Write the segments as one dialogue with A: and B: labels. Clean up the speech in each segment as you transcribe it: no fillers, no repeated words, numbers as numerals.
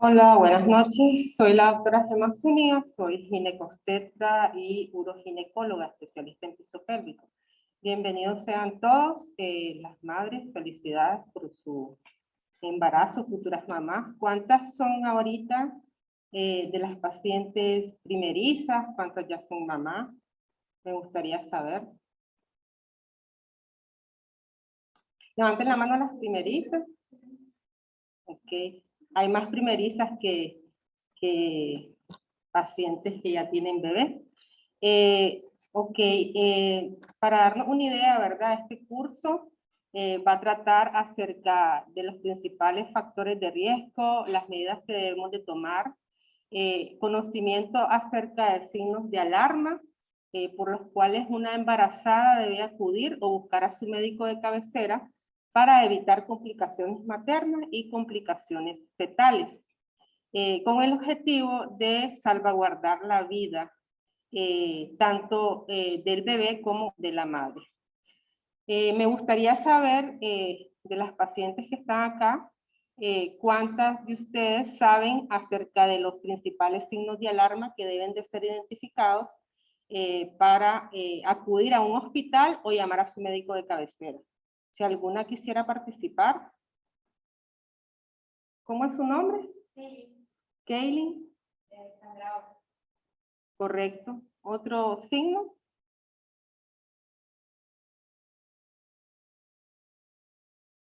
A: Hola, buenas noches. Soy la doctora Gemma Zúñiga, soy ginecobstetra y uroginecóloga, especialista en piso pélvico. Bienvenidos sean todos, las madres, felicidades por su embarazo, futuras mamás. ¿Cuántas son ahorita de las pacientes primerizas? ¿Cuántas ya son mamás? Me gustaría saber. Levanten la mano las primerizas. Ok. Hay más primerizas que pacientes que ya tienen bebé. Para darnos una idea, ¿verdad? Este curso va a tratar acerca de los principales factores de riesgo, las medidas que debemos de tomar, conocimiento acerca de signos de alarma, por los cuales una embarazada debe acudir o buscar a su médico de cabecera para evitar complicaciones maternas y complicaciones fetales, con el objetivo de salvaguardar la vida tanto del bebé como de la madre. Me gustaría saber de las pacientes que están acá, cuántas de ustedes saben acerca de los principales signos de alarma que deben de ser identificados para acudir a un hospital o llamar a su médico de cabecera. Si alguna quisiera participar. ¿Cómo es su nombre? Kaylin. Correcto. ¿Otro signo?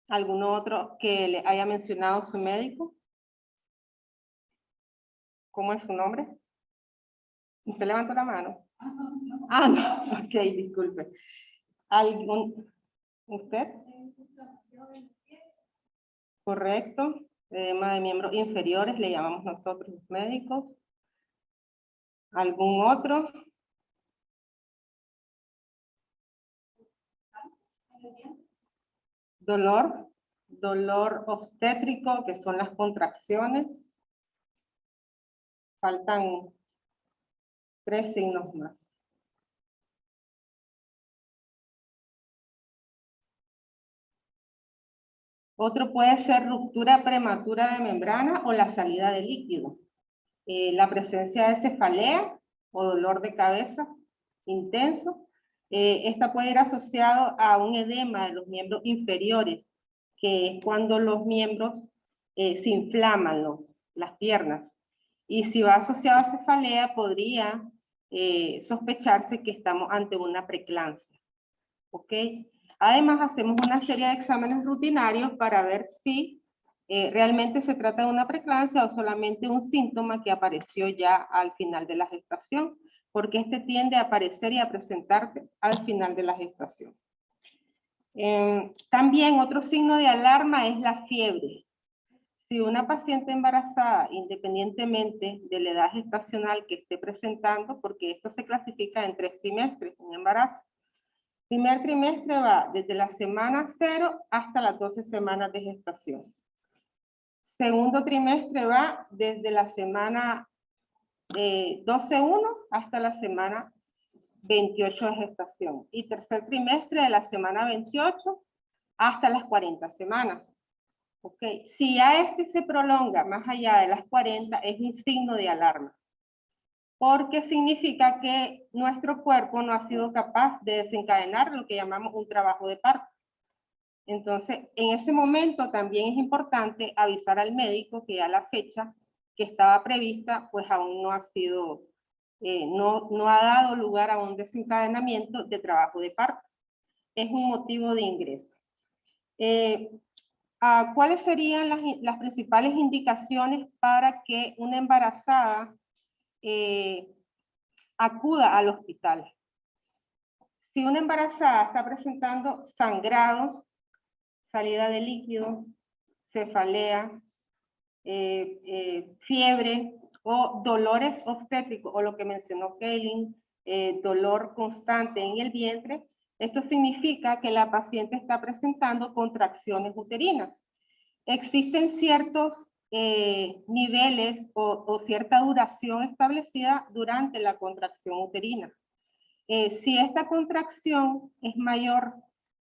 A: ¿Algún otro que le haya mencionado su médico? ¿Cómo es su nombre? ¿Usted levantó la mano? Ah, no. Ok, disculpe. ¿Usted? Correcto. Edema de miembros inferiores, le llamamos nosotros los médicos. ¿Algún otro? Dolor obstétrico, que son las contracciones. Faltan 3 signos más. Otro puede ser ruptura prematura de membrana o la salida de líquido. La presencia de cefalea o dolor de cabeza intenso. Esta puede ir asociado a un edema de los miembros inferiores, que es cuando los miembros se inflaman, las piernas. Y si va asociado a cefalea, podría sospecharse que estamos ante una preeclampsia. ¿Ok? Además, hacemos una serie de exámenes rutinarios para ver si realmente se trata de una preeclampsia o solamente un síntoma que apareció ya al final de la gestación, porque este tiende a aparecer y a presentarse al final de la gestación. También otro signo de alarma es la fiebre. Si una paciente embarazada, independientemente de la edad gestacional que esté presentando, porque esto se clasifica en 3 trimestres, un embarazo. Primer trimestre va desde la semana 0 hasta las 12 semanas de gestación. Segundo trimestre va desde la semana 12-1 hasta la semana 28 de gestación. Y tercer trimestre de la semana 28 hasta las 40 semanas. Okay. Si a este se prolonga más allá de las 40, es un signo de alarma, porque significa que nuestro cuerpo no ha sido capaz de desencadenar lo que llamamos un trabajo de parto. Entonces, en ese momento también es importante avisar al médico que ya la fecha que estaba prevista, pues aún no ha sido, no ha dado lugar a un desencadenamiento de trabajo de parto. Es un motivo de ingreso. ¿Cuáles serían las principales indicaciones para que una embarazada acuda al hospital? Si una embarazada está presentando sangrado, salida de líquido, cefalea, fiebre o dolores obstétricos, o lo que mencionó Kaylin, dolor constante en el vientre, esto significa que la paciente está presentando contracciones uterinas. Existen ciertos niveles o cierta duración establecida durante la contracción uterina. Si esta contracción es mayor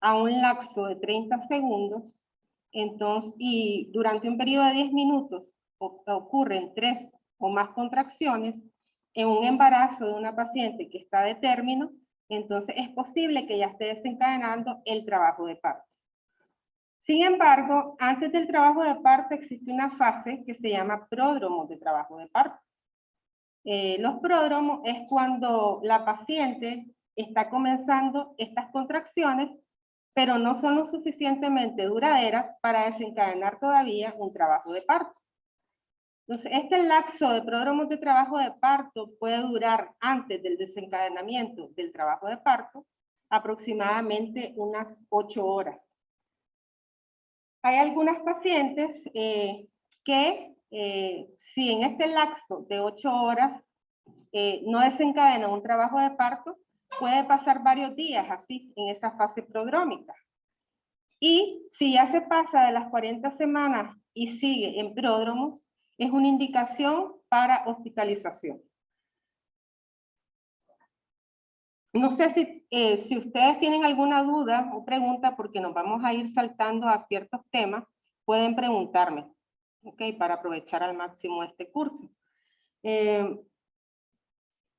A: a un lapso de 30 segundos, entonces, y durante un periodo de 10 minutos, ocurren 3 o más contracciones en un embarazo de una paciente que está de término, entonces es posible que ya esté desencadenando el trabajo de parto. Sin embargo, antes del trabajo de parto existe una fase que se llama pródromo de trabajo de parto. Los pródromos es cuando la paciente está comenzando estas contracciones, pero no son lo suficientemente duraderas para desencadenar todavía un trabajo de parto. Entonces, este lapso de pródromos de trabajo de parto puede durar antes del desencadenamiento del trabajo de parto aproximadamente unas 8 horas. Hay algunas pacientes que si en este lapso de 8 horas no desencadenan un trabajo de parto, puede pasar varios días así en esa fase prodrómica. Y si ya se pasa de las 40 semanas y sigue en pródromos, es una indicación para hospitalización. No sé si ustedes tienen alguna duda o pregunta, porque nos vamos a ir saltando a ciertos temas, pueden preguntarme, ¿ok? Para aprovechar al máximo este curso. Es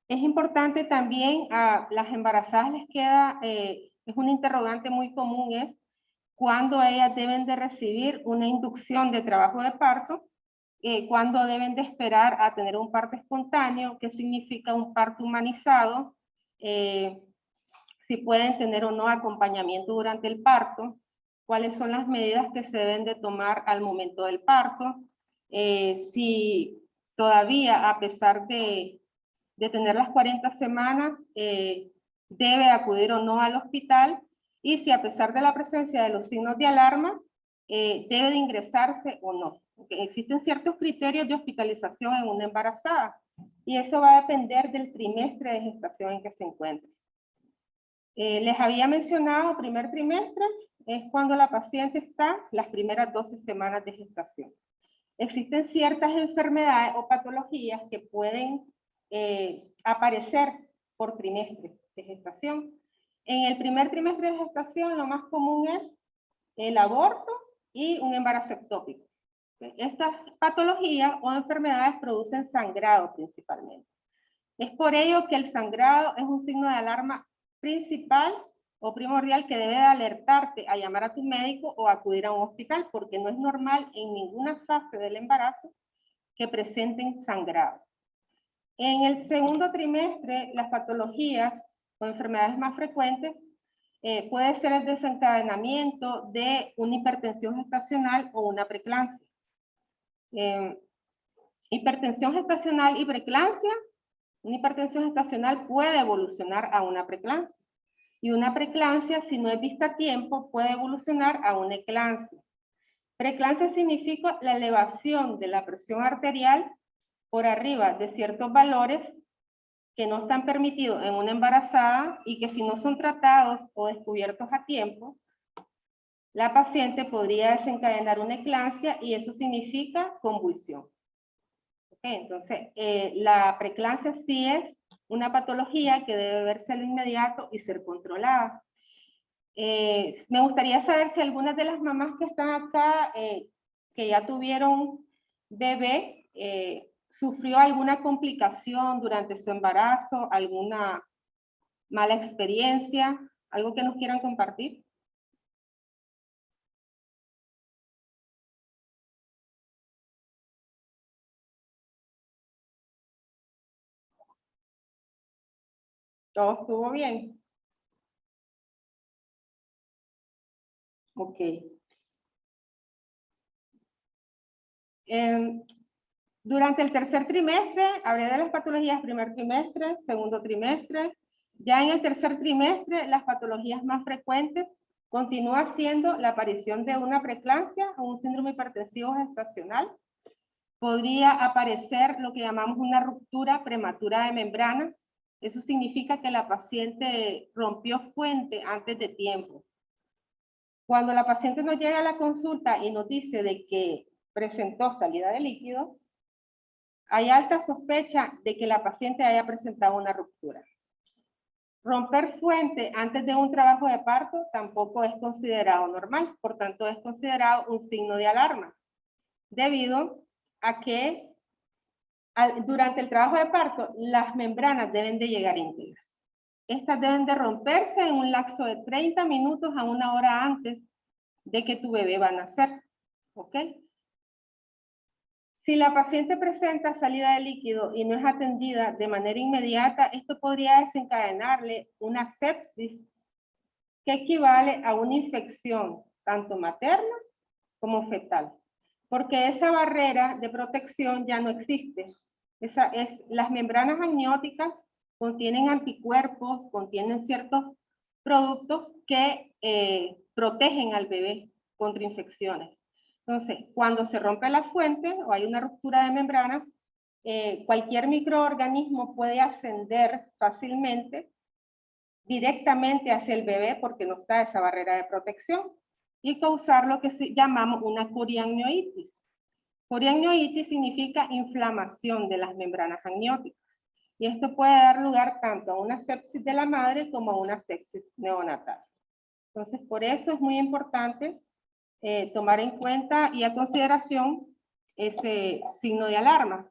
A: importante también a las embarazadas les queda, es un interrogante muy común, es cuándo ellas deben de recibir una inducción de trabajo de parto, cuándo deben de esperar a tener un parto espontáneo, qué significa un parto humanizado, si pueden tener o no acompañamiento durante el parto, cuáles son las medidas que se deben de tomar al momento del parto, si todavía a pesar de tener las 40 semanas debe acudir o no al hospital, y si a pesar de la presencia de los signos de alarma debe de ingresarse o no. Porque existen ciertos criterios de hospitalización en una embarazada y eso va a depender del trimestre de gestación en que se encuentre. Les había mencionado, primer trimestre es cuando la paciente está las primeras 12 semanas de gestación. Existen ciertas enfermedades o patologías que pueden aparecer por trimestre de gestación. En el primer trimestre de gestación lo más común es el aborto y un embarazo ectópico. Estas patologías o enfermedades producen sangrado principalmente. Es por ello que el sangrado es un signo de alarma principal o primordial que debe de alertarte a llamar a tu médico o acudir a un hospital, porque no es normal en ninguna fase del embarazo que presenten sangrado. En el segundo trimestre, las patologías o enfermedades más frecuentes puede ser el desencadenamiento de una hipertensión gestacional o una preeclampsia. Hipertensión gestacional y preeclampsia. Una hipertensión gestacional puede evolucionar a una preeclampsia. Y una preeclampsia, si no es vista a tiempo, puede evolucionar a una eclampsia. Preeclampsia significa la elevación de la presión arterial por arriba de ciertos valores que no están permitidos en una embarazada y que si no son tratados o descubiertos a tiempo, la paciente podría desencadenar una eclampsia y eso significa convulsión. Entonces, la preeclampsia sí es una patología que debe verse de inmediato y ser controlada. Me gustaría saber si algunas de las mamás que están acá, que ya tuvieron bebé, sufrió alguna complicación durante su embarazo, alguna mala experiencia, algo que nos quieran compartir. ¿Todo estuvo bien? Ok. Durante el tercer trimestre, hablé de las patologías primer trimestre, segundo trimestre. Ya en el tercer trimestre, las patologías más frecuentes continúa siendo la aparición de una preeclampsia o un síndrome hipertensivo gestacional. Podría aparecer lo que llamamos una ruptura prematura de membranas. Eso significa que la paciente rompió fuente antes de tiempo. Cuando la paciente nos llega a la consulta y nos dice de que presentó salida de líquido, hay alta sospecha de que la paciente haya presentado una ruptura. Romper fuente antes de un trabajo de parto tampoco es considerado normal, por tanto es considerado un signo de alarma, debido a que durante el trabajo de parto las membranas deben de llegar íntegras. Estas deben de romperse en un lapso de 30 minutos a 1 hora antes de que tu bebé va a nacer. ¿Ok? Si la paciente presenta salida de líquido y no es atendida de manera inmediata, esto podría desencadenarle una sepsis que equivale a una infección tanto materna como fetal, porque esa barrera de protección ya no existe. Las membranas amnióticas contienen anticuerpos, contienen ciertos productos que protegen al bebé contra infecciones. Entonces, cuando se rompe la fuente o hay una ruptura de membranas, cualquier microorganismo puede ascender fácilmente directamente hacia el bebé porque no está esa barrera de protección y causar lo que llamamos una coriamnionitis. Coriamnionitis significa inflamación de las membranas amnióticas y esto puede dar lugar tanto a una sepsis de la madre como a una sepsis neonatal. Entonces, por eso es muy importante tomar en cuenta y a consideración ese signo de alarma.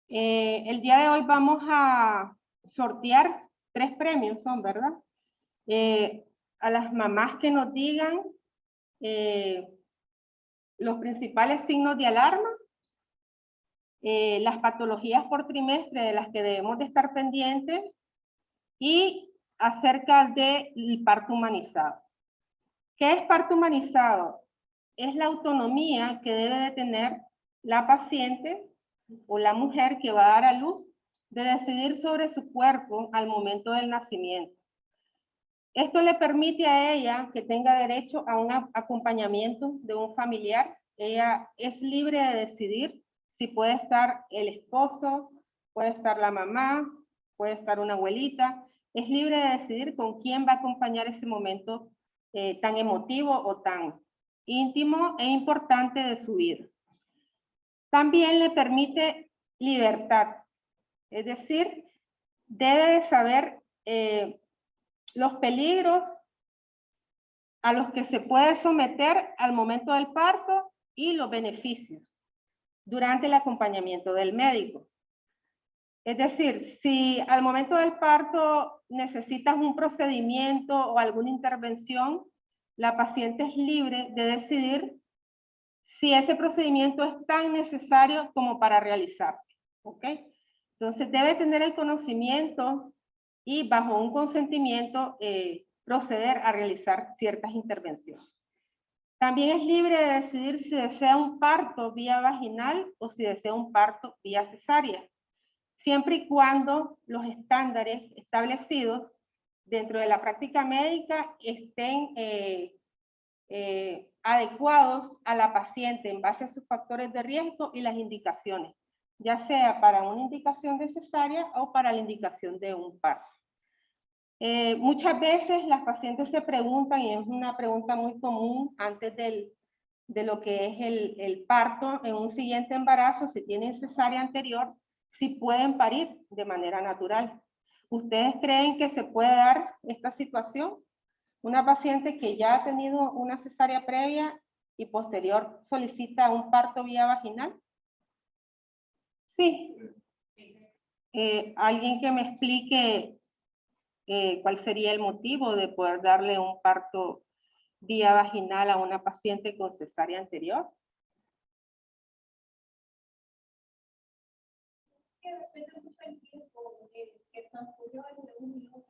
A: El día de hoy vamos a sortear 3 premios, ¿verdad? A las mamás que nos digan los principales signos de alarma, las patologías por trimestre de las que debemos de estar pendientes y acerca del parto humanizado. ¿Qué es parto humanizado? Es la autonomía que debe de tener la paciente o la mujer que va a dar a luz de decidir sobre su cuerpo al momento del nacimiento. Esto le permite a ella que tenga derecho a un acompañamiento de un familiar. Ella es libre de decidir si puede estar el esposo, puede estar la mamá, puede estar una abuelita. Es libre de decidir con quién va a acompañar ese momento tan emotivo o tan íntimo e importante de su vida. También le permite libertad, es decir, debe de saber los peligros a los que se puede someter al momento del parto y los beneficios durante el acompañamiento del médico. Es decir, si al momento del parto necesitas un procedimiento o alguna intervención, la paciente es libre de decidir si ese procedimiento es tan necesario como para realizarlo. ¿Ok? Entonces debe tener el conocimiento y bajo un consentimiento proceder a realizar ciertas intervenciones. También es libre de decidir si desea un parto vía vaginal o si desea un parto vía cesárea, siempre y cuando los estándares establecidos dentro de la práctica médica estén adecuados a la paciente en base a sus factores de riesgo y las indicaciones, ya sea para una indicación de cesárea o para la indicación de un parto. Muchas veces las pacientes se preguntan, y es una pregunta muy común antes de lo que es el parto en un siguiente embarazo, si tienen cesárea anterior, si pueden parir de manera natural. ¿Ustedes creen que se puede dar esta situación? Una paciente que ya ha tenido una cesárea previa y posterior solicita un parto vía vaginal. Sí. Alguien que me explique cuál sería el motivo de poder darle un parto vía vaginal a una paciente con cesárea anterior.
B: Que depende mucho del tiempo que transcurrió entre uno y otro.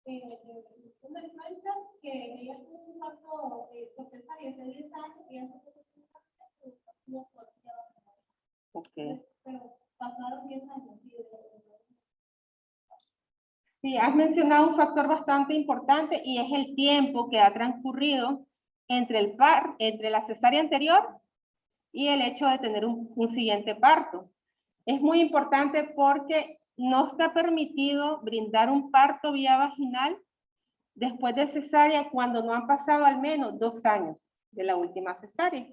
B: En este caso, tú me cuentas que ella tuvo un parto por cesárea de 10 años y antes de cesárea
A: Okay.
B: Pero pasaron 10 años.
A: Sí, has mencionado un factor bastante importante y es el tiempo que ha transcurrido entre la cesárea anterior y el hecho de tener un siguiente parto. Es muy importante porque no está permitido brindar un parto vía vaginal después de cesárea cuando no han pasado al menos 2 años de la última cesárea,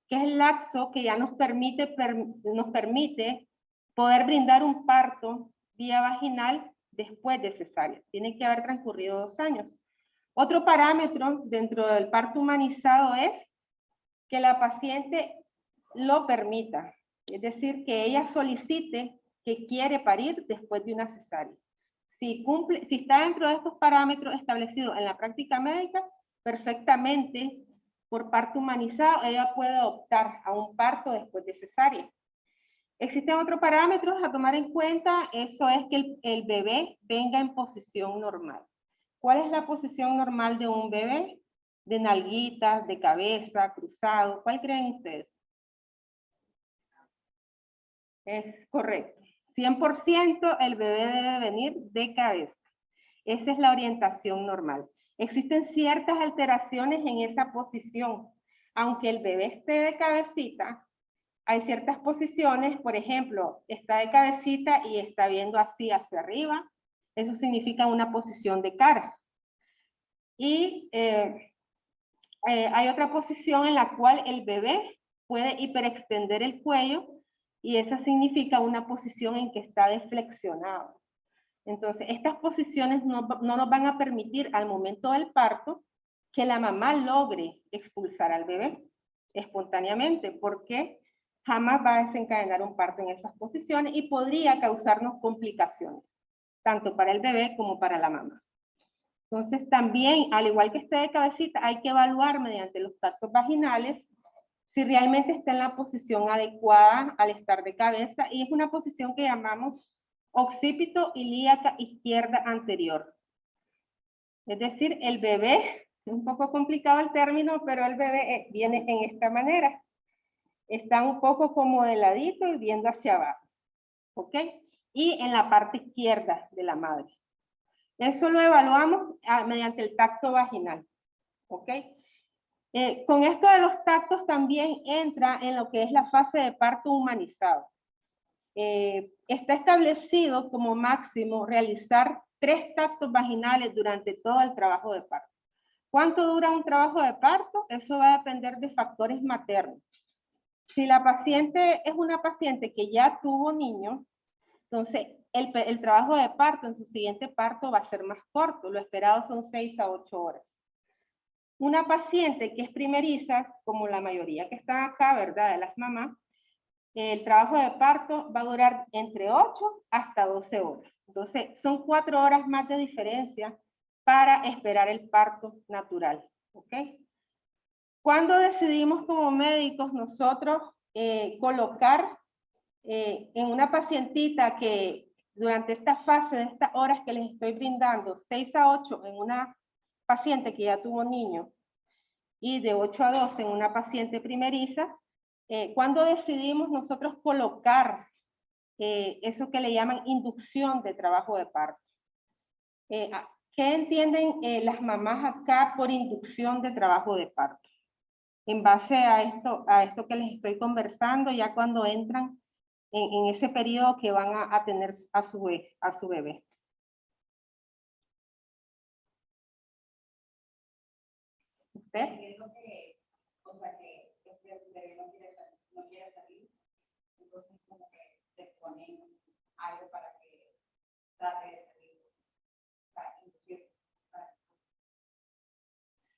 A: que es el lapso que ya nos permite poder brindar un parto vía vaginal después de cesárea. Tiene que haber transcurrido 2 años. Otro parámetro dentro del parto humanizado es que la paciente lo permita. Es decir, que ella solicite que quiere parir después de una cesárea. Si está dentro de estos parámetros establecidos en la práctica médica, perfectamente, por parto humanizado, ella puede optar a un parto después de cesárea. Existen otros parámetros a tomar en cuenta, eso es que el bebé venga en posición normal. ¿Cuál es la posición normal de un bebé? De nalguitas, de cabeza, cruzado. ¿Cuál creen ustedes? Es correcto. 100% el bebé debe venir de cabeza. Esa es la orientación normal. Existen ciertas alteraciones en esa posición. Aunque el bebé esté de cabecita, hay ciertas posiciones, por ejemplo, está de cabecita y está viendo así hacia arriba. Eso significa una posición de cara. Y hay otra posición en la cual el bebé puede hiperextender el cuello y esa significa una posición en que está deflexionado. Entonces, estas posiciones no nos van a permitir al momento del parto que la mamá logre expulsar al bebé espontáneamente, porque jamás va a desencadenar un parto en esas posiciones y podría causarnos complicaciones, tanto para el bebé como para la mamá. Entonces, también, al igual que esté de cabecita, hay que evaluar mediante los tactos vaginales si realmente está en la posición adecuada al estar de cabeza, y es una posición que llamamos occipito ilíaca izquierda anterior. Es decir, el bebé, es un poco complicado el término, pero el bebé viene en esta manera. Está un poco como de ladito y viendo hacia abajo. ¿Ok? Y en la parte izquierda de la madre. Eso lo evaluamos mediante el tacto vaginal. ¿Ok? Con esto de los tactos también entra en lo que es la fase de parto humanizado. Está establecido como máximo realizar 3 tactos vaginales durante todo el trabajo de parto. ¿Cuánto dura un trabajo de parto? Eso va a depender de factores maternos. Si la paciente es una paciente que ya tuvo niños, entonces el trabajo de parto en su siguiente parto va a ser más corto. Lo esperado son 6 a 8 horas. Una paciente que es primeriza, como la mayoría que están acá, ¿verdad? De las mamás, el trabajo de parto va a durar entre 8 hasta 12 horas. Entonces, son 4 horas más de diferencia para esperar el parto natural. ¿Ok? Cuando decidimos como médicos nosotros colocar en una pacientita que durante esta fase de estas horas que les estoy brindando, 6 a 8 en una paciente que ya tuvo niño y de 8 a 12 en una paciente primeriza, cuando decidimos nosotros colocar eso que le llaman inducción de trabajo de parto. ¿Qué entienden las mamás acá por inducción de trabajo de parto? En base a esto que les estoy conversando, ya cuando entran en ese periodo que van a tener a su bebé. ¿Usted?
C: O sea, que el bebé no quiere salir, entonces como que se ponen algo para que trate de salir, para inducir.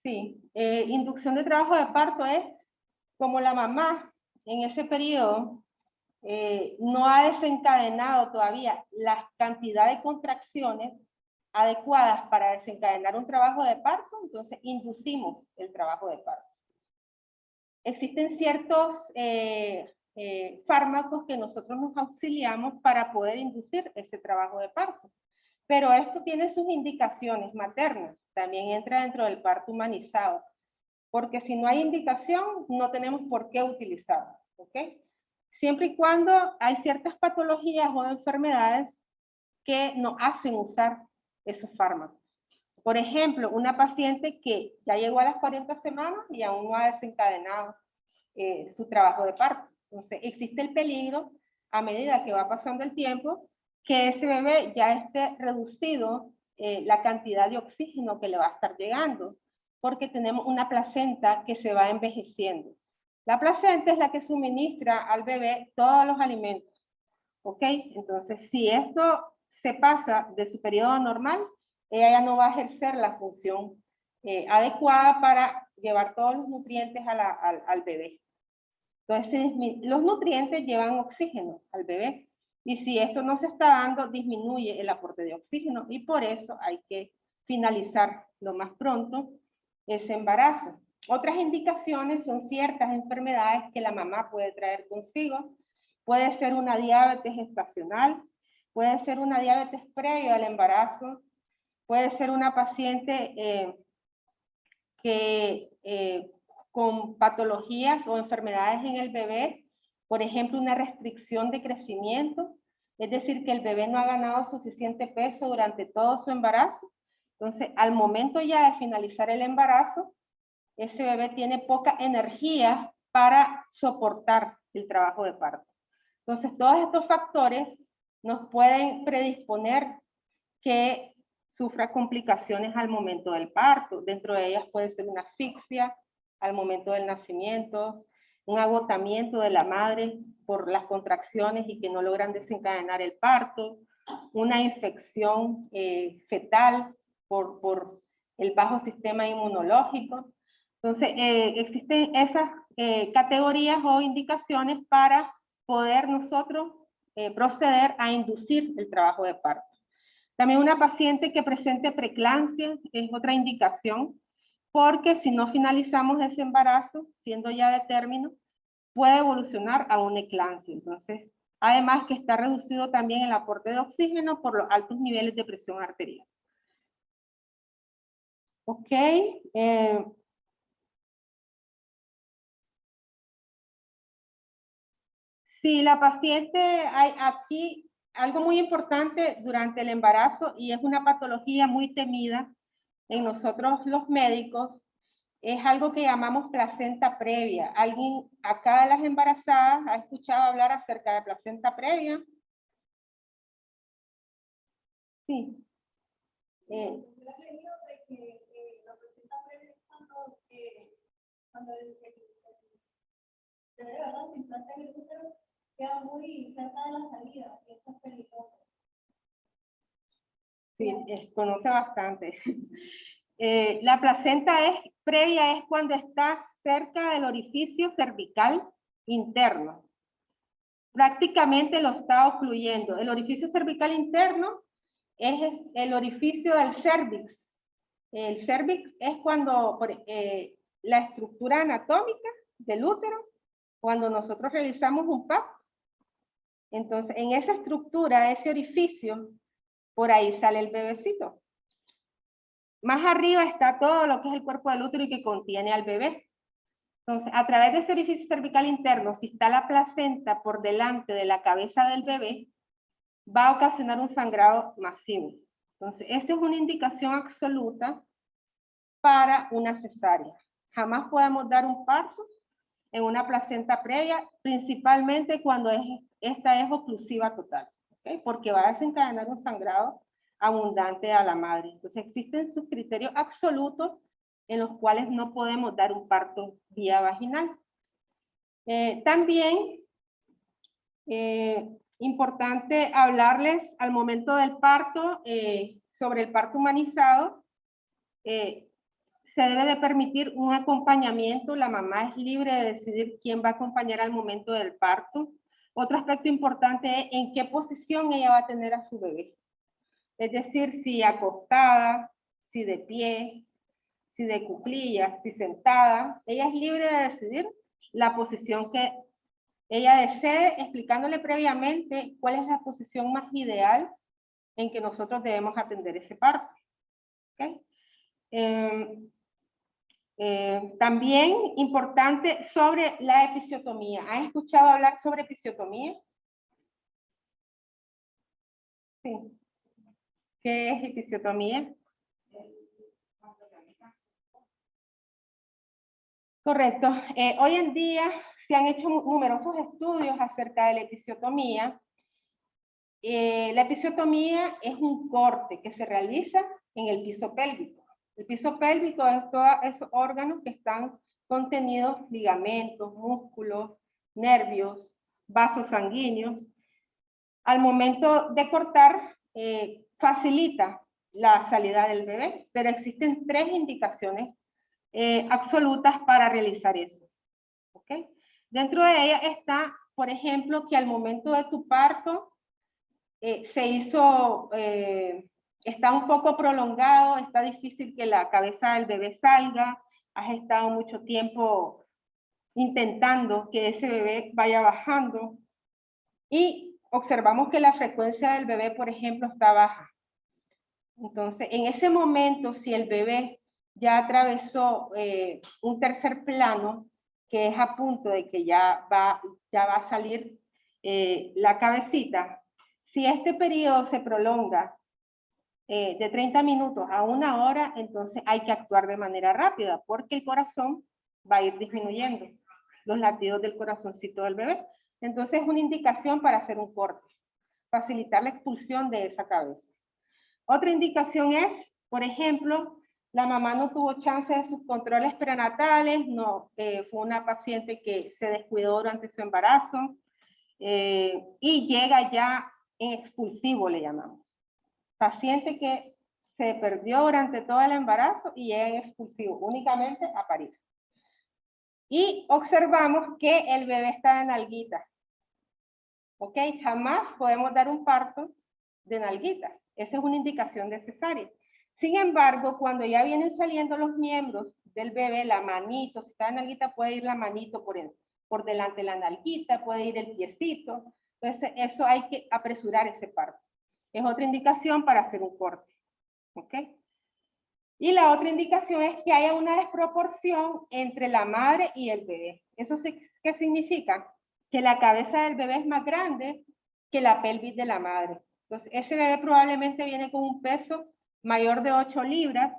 A: Sí, inducción de trabajo de parto es como la mamá en ese periodo no ha desencadenado todavía la cantidad de contracciones adecuadas para desencadenar un trabajo de parto, entonces inducimos el trabajo de parto. Existen ciertos fármacos que nosotros nos auxiliamos para poder inducir ese trabajo de parto. Pero esto tiene sus indicaciones maternas, también entra dentro del parto humanizado, porque si no hay indicación, no tenemos por qué utilizarlo, ¿ok? Siempre y cuando hay ciertas patologías o enfermedades que nos hacen usar esos fármacos. Por ejemplo, una paciente que ya llegó a las 40 semanas y aún no ha desencadenado su trabajo de parto. Entonces, existe el peligro, a medida que va pasando el tiempo, que ese bebé ya esté reducido la cantidad de oxígeno que le va a estar llegando, porque tenemos una placenta que se va envejeciendo. La placenta es la que suministra al bebé todos los alimentos. ¿Ok? Entonces, si esto se pasa de su periodo normal, ella ya no va a ejercer la función adecuada para llevar todos los nutrientes al bebé. Entonces, los nutrientes llevan oxígeno al bebé. Y si esto no se está dando, disminuye el aporte de oxígeno. Y por eso hay que finalizar lo más pronto ese embarazo. Otras indicaciones son ciertas enfermedades que la mamá puede traer consigo. Puede ser una diabetes gestacional, puede ser una diabetes previa al embarazo, puede ser una paciente con patologías o enfermedades en el bebé, por ejemplo, una restricción de crecimiento, es decir, que el bebé no ha ganado suficiente peso durante todo su embarazo. Entonces, al momento ya de finalizar el embarazo, ese bebé tiene poca energía para soportar el trabajo de parto. Entonces, todos estos factores nos pueden predisponer que sufra complicaciones al momento del parto. Dentro de ellas puede ser una asfixia al momento del nacimiento, un agotamiento de la madre por las contracciones y que no logran desencadenar el parto, una infección fetal por el bajo sistema inmunológico. Entonces, existen esas categorías o indicaciones para poder nosotros proceder a inducir el trabajo de parto. También una paciente que presente preeclampsia es otra indicación, porque si no finalizamos ese embarazo, siendo ya de término, puede evolucionar a una eclampsia. Entonces, además que está reducido también el aporte de oxígeno por los altos niveles de presión arterial. Ok. Si la paciente, hay aquí algo muy importante durante el embarazo y es una patología muy temida en nosotros los médicos, es algo que llamamos placenta previa. ¿Alguien acá de las embarazadas ha escuchado hablar acerca de placenta previa? Sí.
B: Yo he leído de que la placenta previa es cuando el bebé, ¿verdad?, se implanta en el útero, queda muy cerca de la salida, y esto es peligroso.
A: Sí, conoce bastante. La placenta previa es cuando está cerca del orificio cervical interno. Prácticamente lo está ocluyendo. El orificio cervical interno es el orificio del cervix. El cervix es cuando la estructura anatómica del útero, cuando nosotros realizamos un PAP. Entonces, en esa estructura, ese orificio, por ahí sale el bebecito. Más arriba está todo lo que es el cuerpo del útero y que contiene al bebé. Entonces, a través de ese orificio cervical interno, si está la placenta por delante de la cabeza del bebé, va a ocasionar un sangrado masivo. Entonces, esa es una indicación absoluta para una cesárea. Jamás podemos dar un parto en una placenta previa, principalmente cuando esta es oclusiva total, ¿okay? Porque va a desencadenar un sangrado abundante a la madre. Entonces, existen sus criterios absolutos en los cuales no podemos dar un parto vía vaginal. También, importante hablarles al momento del parto, sobre el parto humanizado. Se debe de permitir un acompañamiento, la mamá es libre de decidir quién va a acompañar al momento del parto. Otro aspecto importante es en qué posición ella va a tener a su bebé. Es decir, si acostada, si de pie, si de cuclillas, si sentada. Ella es libre de decidir la posición que ella desee, explicándole previamente cuál es la posición más ideal en que nosotros debemos atender ese parto. ¿Okay? También importante sobre la episiotomía. ¿Han escuchado hablar sobre episiotomía? Sí. ¿Qué es episiotomía? Correcto. Hoy en día se han hecho numerosos estudios acerca de la episiotomía. La episiotomía es un corte que se realiza en el piso pélvico. El piso pélvico es todos esos órganos que están contenidos, ligamentos, músculos, nervios, vasos sanguíneos. Al momento de cortar, facilita la salida del bebé, pero existen 3 indicaciones absolutas para realizar eso. ¿Okay? Dentro de ella está, por ejemplo, que al momento de tu parto está un poco prolongado, está difícil que la cabeza del bebé salga, has estado mucho tiempo intentando que ese bebé vaya bajando y observamos que la frecuencia del bebé, por ejemplo, está baja. Entonces, en ese momento, si el bebé ya atravesó un tercer plano, que es a punto de que ya va a salir la cabecita, si este periodo se prolonga de 30 minutos a 1 hora, entonces hay que actuar de manera rápida, porque el corazón va a ir disminuyendo, los latidos del corazoncito del bebé. Entonces es una indicación para hacer un corte, facilitar la expulsión de esa cabeza. Otra indicación es, por ejemplo, la mamá no tuvo chance de sus controles prenatales, fue una paciente que se descuidó durante su embarazo y llega ya en expulsivo, le llamamos. Paciente que se perdió durante todo el embarazo y llega en expulsivo, únicamente a parir. Y observamos que el bebé está de nalguita. ¿Ok? Jamás podemos dar un parto de nalguita. Esa es una indicación de cesárea. Sin embargo, cuando ya vienen saliendo los miembros del bebé, la manito, si está de nalguita, puede ir la manito por delante de la nalguita, puede ir el piecito. Entonces, eso hay que apresurar ese parto. Es otra indicación para hacer un corte. ¿Ok? Y la otra indicación es que haya una desproporción entre la madre y el bebé. ¿Eso qué significa? Que la cabeza del bebé es más grande que la pelvis de la madre. Entonces, ese bebé probablemente viene con un peso mayor de 8 libras.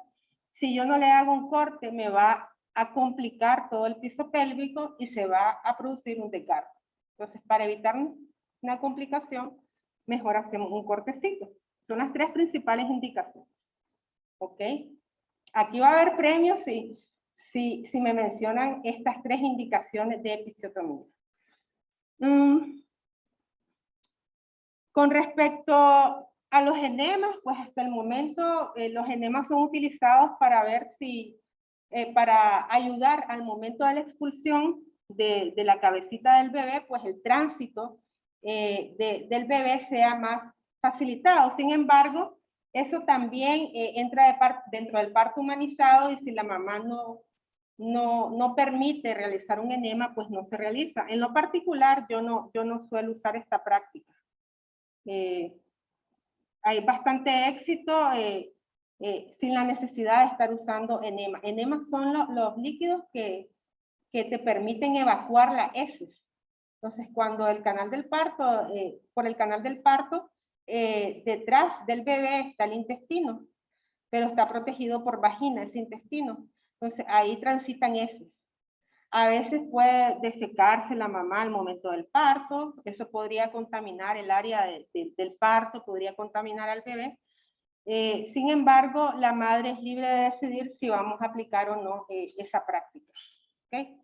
A: Si yo no le hago un corte, me va a complicar todo el piso pélvico y se va a producir un desgarro. Entonces, para evitar una complicación, mejor hacemos un cortecito. Son las 3 principales indicaciones. ¿Ok? Aquí va a haber premios si me mencionan estas 3 indicaciones de episiotomía. Con respecto a los enemas, pues hasta el momento los enemas son utilizados para ver para ayudar al momento de la expulsión de la cabecita del bebé, pues el tránsito del bebé sea más facilitado. Sin embargo, eso también entra dentro del parto humanizado y si la mamá no permite realizar un enema, pues no se realiza. En lo particular, yo no suelo usar esta práctica. Hay bastante éxito sin la necesidad de estar usando enema. Enemas son los líquidos que te permiten evacuar la heces. Entonces, cuando el canal del parto, por el canal del parto, detrás del bebé está el intestino, pero está protegido por vagina, ese intestino. Entonces, ahí transitan heces. A veces puede defecarse la mamá al momento del parto, eso podría contaminar el área del parto, podría contaminar al bebé. Sin embargo, la madre es libre de decidir si vamos a aplicar o no esa práctica. ¿Okay?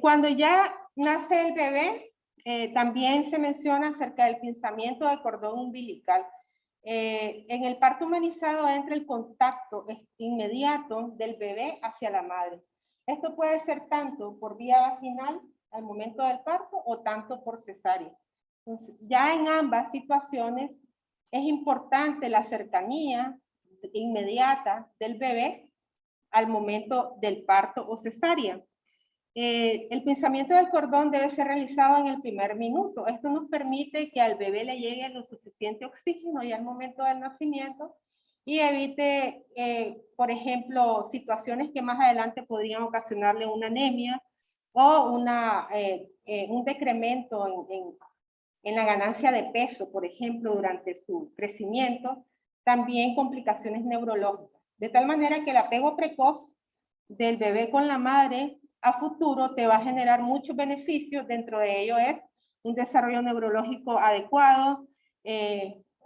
A: Cuando ya nace el bebé, también se menciona acerca del pinzamiento del cordón umbilical. En el parto humanizado entra el contacto inmediato del bebé hacia la madre. Esto puede ser tanto por vía vaginal al momento del parto o tanto por cesárea. Entonces, ya en ambas situaciones es importante la cercanía inmediata del bebé al momento del parto o cesárea. El pinzamiento del cordón debe ser realizado en el primer minuto. Esto nos permite que al bebé le llegue lo suficiente oxígeno ya al momento del nacimiento y evite, por ejemplo, situaciones que más adelante podrían ocasionarle una anemia o un decremento en la ganancia de peso, por ejemplo, durante su crecimiento, también complicaciones neurológicas. De tal manera que el apego precoz del bebé con la madre a futuro te va a generar muchos beneficios, dentro de ello es un desarrollo neurológico adecuado,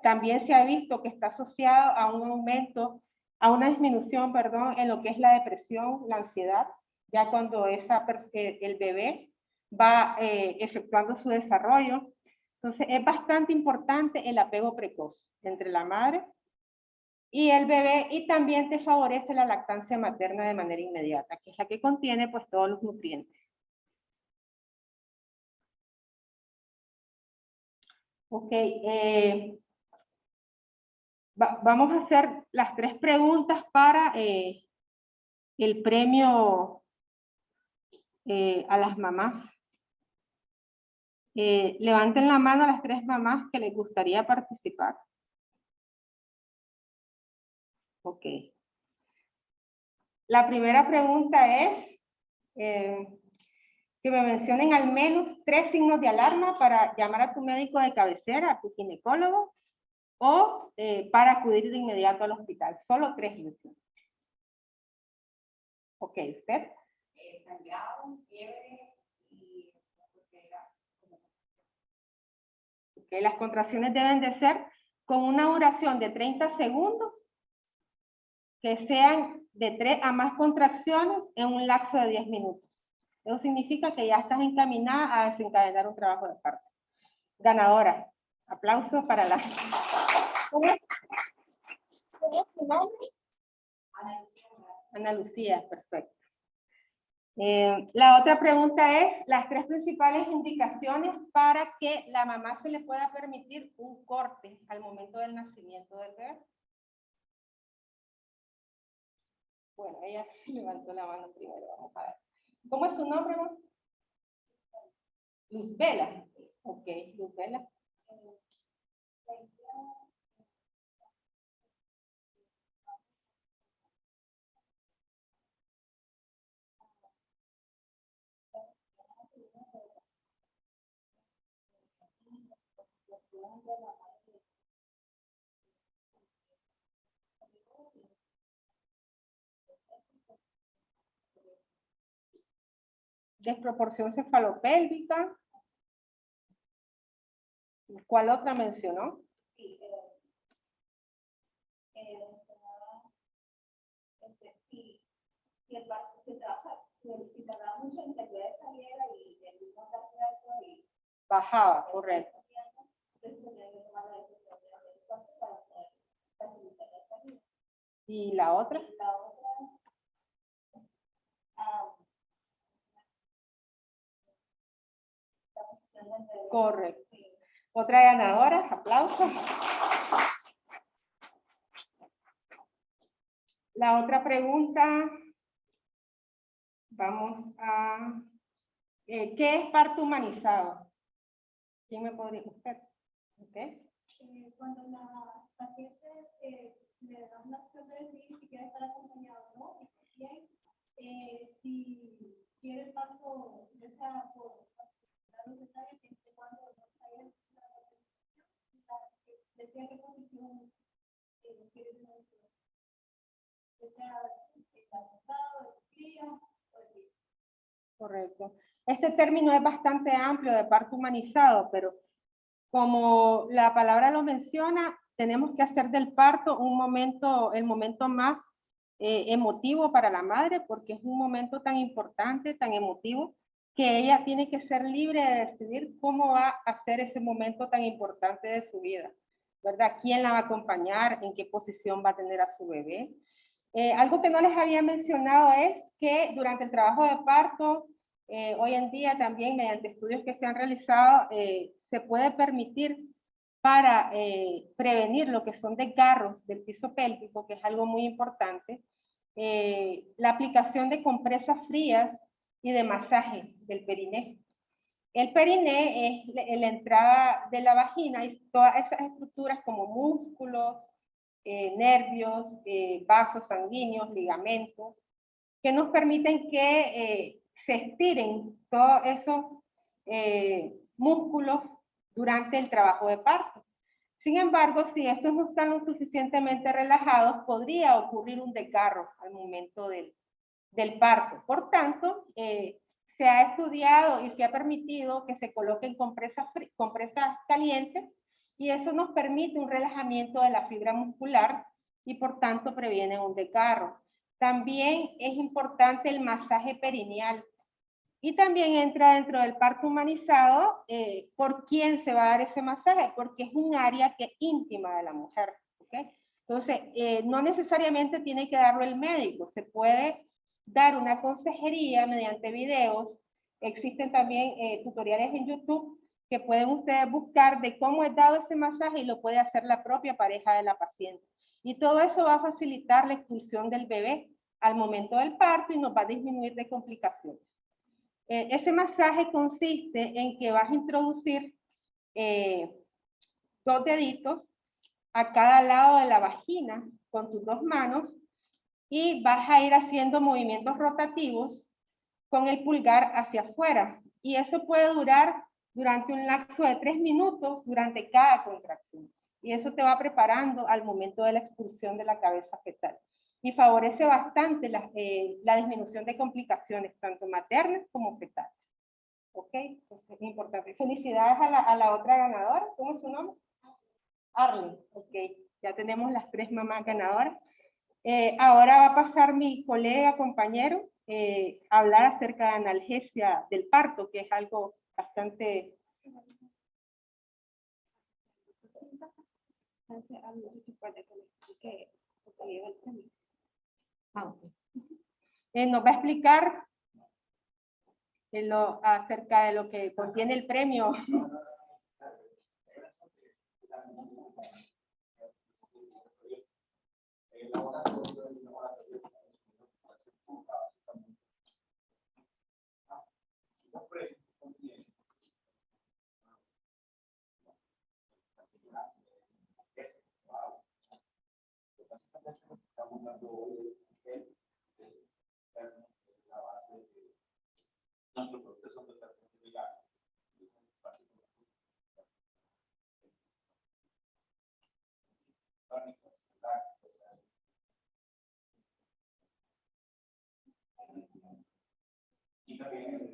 A: también se ha visto que está asociado a un aumento, a una disminución, perdón, en lo que es la depresión, la ansiedad, ya cuando el bebé va efectuando su desarrollo. Entonces es bastante importante el apego precoz entre la madre Y el bebé, y también te favorece la lactancia materna de manera inmediata, que es la que contiene pues todos los nutrientes. Ok, vamos a hacer las 3 preguntas para el premio a las mamás. Levanten la mano a las 3 mamás que les gustaría participar. Ok. La primera pregunta es que me mencionen al menos 3 signos de alarma para llamar a tu médico de cabecera, a tu ginecólogo, o para acudir de inmediato al hospital. Solo 3 menciones. Ok, ¿usted?
C: Sangrado, fiebre y porque era como...
A: Okay, las contracciones deben de ser con una duración de 30 segundos, que sean de 3 a más contracciones en un lapso de 10 minutos. Eso significa que ya estás encaminada a desencadenar un trabajo de parto. Ganadora. Aplausos para la... ¿Cómo es tu nombre? Ana Lucía, perfecto. La otra pregunta es las 3 principales indicaciones para que la mamá se le pueda permitir un corte al momento del nacimiento del bebé. Bueno, ella levantó la mano primero, vamos a ver. ¿Cómo es su nombre, amor? Luzbela. Ok, Luzbela. Desproporción cefalopélvica. ¿Cuál otra mencionó?
B: Sí, si el parto se trabaja, si tardaba mucho en que el bebé saliera y el mismo caso y
A: Bajaba, correcto. ¿Y la otra?
B: La otra,
A: Correcto. Otra ganadora, aplausos. La otra pregunta, vamos a... ¿qué es parto humanizado? ¿Quién me podría usted? ¿Okay?
B: cuando la paciente le dan la opción de decidir si quiere estar acompañado o no, y si quiere el parto, ya sea por la necesaria, siempre y cuando no haya decía qué posición quiere tener, ya sea acostado, de cría o de pie.
A: Correcto. Este término es bastante amplio de parto humanizado, pero como la palabra lo menciona, tenemos que hacer del parto un momento, el momento más emotivo para la madre, porque es un momento tan importante, tan emotivo, que ella tiene que ser libre de decidir cómo va a hacer ese momento tan importante de su vida, ¿verdad? ¿Quién la va a acompañar? ¿En qué posición va a tener a su bebé? Algo que no les había mencionado es que durante el trabajo de parto, hoy en día también mediante estudios que se han realizado, se puede permitir para prevenir lo que son desgarros del piso pélvico, que es algo muy importante, la aplicación de compresas frías y de masaje del periné. El periné es la entrada de la vagina y todas esas estructuras como músculos, nervios, vasos sanguíneos, ligamentos, que nos permiten que se estiren todos esos músculos durante el trabajo de parto. Sin embargo, si estos no están lo suficientemente relajados, podría ocurrir un desgarro al momento del parto. Por tanto, se ha estudiado y se ha permitido que se coloquen compresas calientes y eso nos permite un relajamiento de la fibra muscular y por tanto previene un desgarro. También es importante el masaje perineal y también entra dentro del parto humanizado por quién se va a dar ese masaje, porque es un área que es íntima de la mujer. ¿Okay? Entonces, no necesariamente tiene que darlo el médico, se puede dar una consejería mediante videos. Existen también tutoriales en YouTube que pueden ustedes buscar de cómo es dado ese masaje y lo puede hacer la propia pareja de la paciente. Y todo eso va a facilitar la expulsión del bebé al momento del parto y nos va a disminuir de complicaciones. Ese masaje consiste en que vas a introducir 2 deditos a cada lado de la vagina con tus 2 manos y vas a ir haciendo movimientos rotativos con el pulgar hacia afuera. Y eso puede durar durante un lapso de 3 minutos durante cada contracción. Y eso te va preparando al momento de la expulsión de la cabeza fetal. Y favorece bastante la disminución de complicaciones, tanto maternas como fetales. ¿Ok? Entonces, es importante. Felicidades a la otra ganadora. ¿Cómo es su nombre? Arlen. Ok, ya tenemos las 3 mamás ganadoras. Ahora va a pasar mi colega, compañero, a hablar acerca de analgesia del parto, que es algo bastante... nos va a explicar acerca de lo que contiene el premio.
D: Nuestros productos son totalmente legales. Y también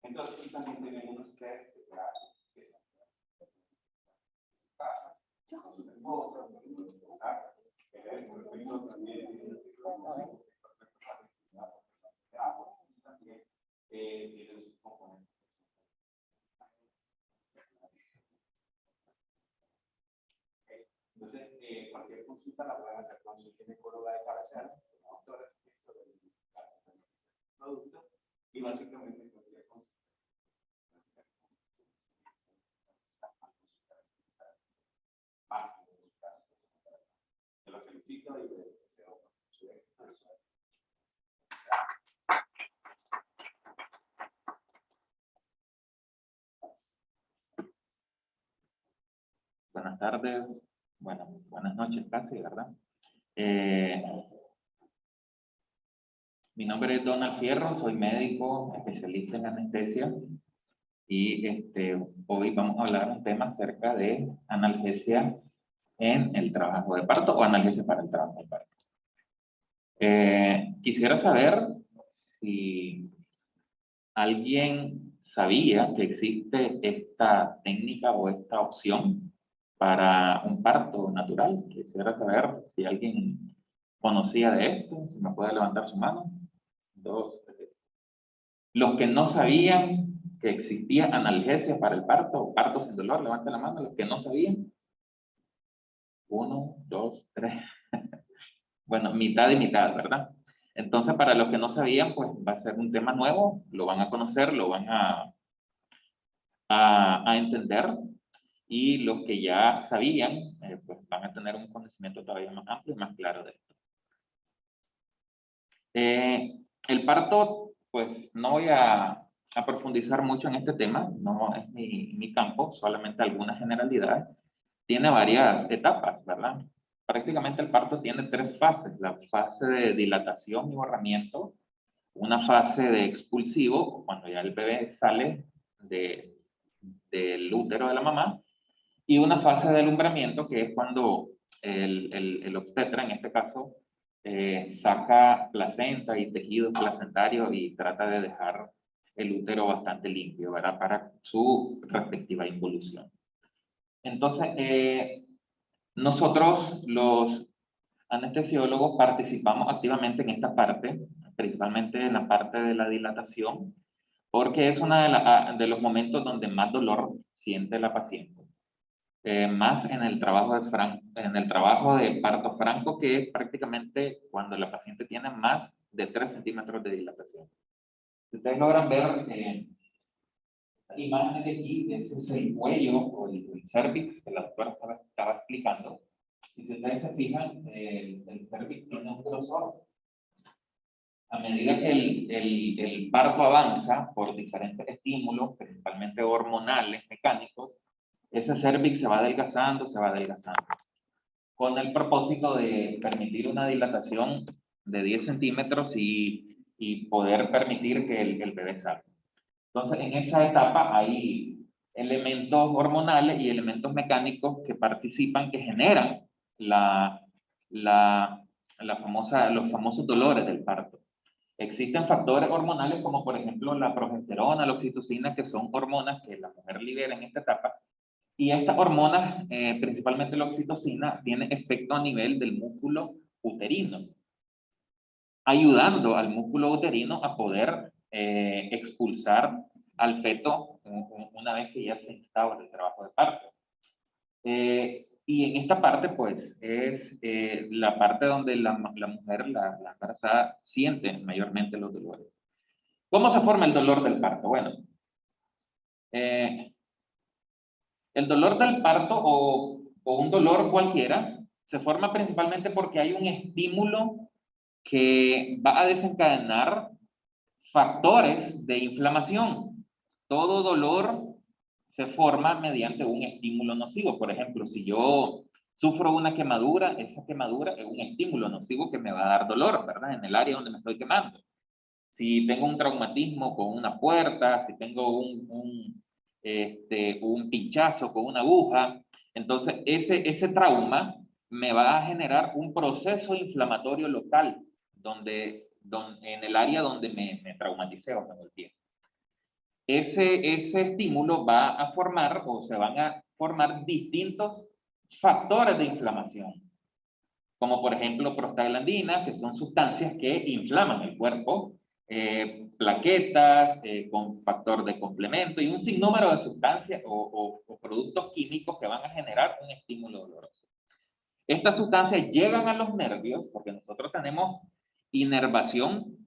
D: entonces también tenemos unos test que son entonces, cualquier consulta la pueden hacer con su ginecóloga de cabecera, con la doctora, sobre el producto, y básicamente cualquier consulta. Te lo felicito y les deseo su éxito. Buenas tardes, bueno, buenas noches casi, ¿verdad? Mi nombre es Donald Fierro, soy médico especialista en anestesia y hoy vamos a hablar un tema acerca de analgesia en el trabajo de parto o analgesia para el trabajo de parto. Quisiera saber si alguien sabía que existe esta técnica o esta opción para un parto natural. Quisiera saber si alguien conocía de esto, si me puede levantar su mano. 2, 3. Los que no sabían que existía analgesia para el parto o parto sin dolor, levanten la mano. Los que no sabían. 1, 2, 3. Bueno, mitad y mitad, ¿verdad? Entonces, para los que no sabían, pues va a ser un tema nuevo, lo van a conocer, lo van a entender, y los que ya sabían, pues van a tener un conocimiento todavía más amplio y más claro de esto. El parto, pues no voy a profundizar mucho en este tema, no es mi campo, solamente algunas generalidades. Tiene varias etapas, ¿verdad? Prácticamente el parto tiene 3 fases: la fase de dilatación y borramiento, una fase de expulsivo, cuando ya el bebé sale del útero de la mamá, y una fase de alumbramiento, que es cuando el obstetra, en este caso, saca placenta y tejido placentario y trata de dejar el útero bastante limpio, ¿verdad? Para su respectiva involución. Entonces, nosotros los anestesiólogos participamos activamente en esta parte, principalmente en la parte de la dilatación, porque es uno de los momentos donde más dolor siente la paciente. Más en el trabajo de parto franco, que es prácticamente cuando la paciente tiene más de 3 centímetros de dilatación. Si ustedes logran ver imágenes de aquí, ese es el cuello o el cervix que la doctora estaba explicando. Y si ustedes se fijan, el cervix tiene un grosor. A medida que el parto avanza por diferentes estímulos, principalmente hormonales, mecánicos, ese cervix se va adelgazando, con el propósito de permitir una dilatación de 10 centímetros y poder permitir que el bebé salga. Entonces, en esa etapa hay elementos hormonales y elementos mecánicos que participan, que generan los famosos dolores del parto. Existen factores hormonales como por ejemplo la progesterona, la oxitocina, que son hormonas que la mujer libera en esta etapa. Y estas hormonas, principalmente la oxitocina, tiene efecto a nivel del músculo uterino, ayudando al músculo uterino a poder expulsar al feto una vez que ya se instaura el trabajo de parto. Y en esta parte, pues, es la parte donde la mujer, la embarazada, siente mayormente los dolores. ¿Cómo se forma el dolor del parto? Bueno, el dolor del parto o un dolor cualquiera se forma principalmente porque hay un estímulo que va a desencadenar factores de inflamación. Todo dolor se forma mediante un estímulo nocivo. Por ejemplo, si yo sufro una quemadura, esa quemadura es un estímulo nocivo que me va a dar dolor, ¿verdad? En el área donde me estoy quemando. Si tengo un traumatismo con una puerta, si tengo un pinchazo con una aguja, entonces ese trauma me va a generar un proceso inflamatorio local en el área donde me traumaticé o me golpeé. Ese estímulo va a formar o se van a formar distintos factores de inflamación, como por ejemplo prostaglandinas, que son sustancias que inflaman el cuerpo, plaquetas con factor de complemento y un sinnúmero de sustancias o productos químicos que van a generar un estímulo doloroso. Estas sustancias llegan a los nervios porque nosotros tenemos inervación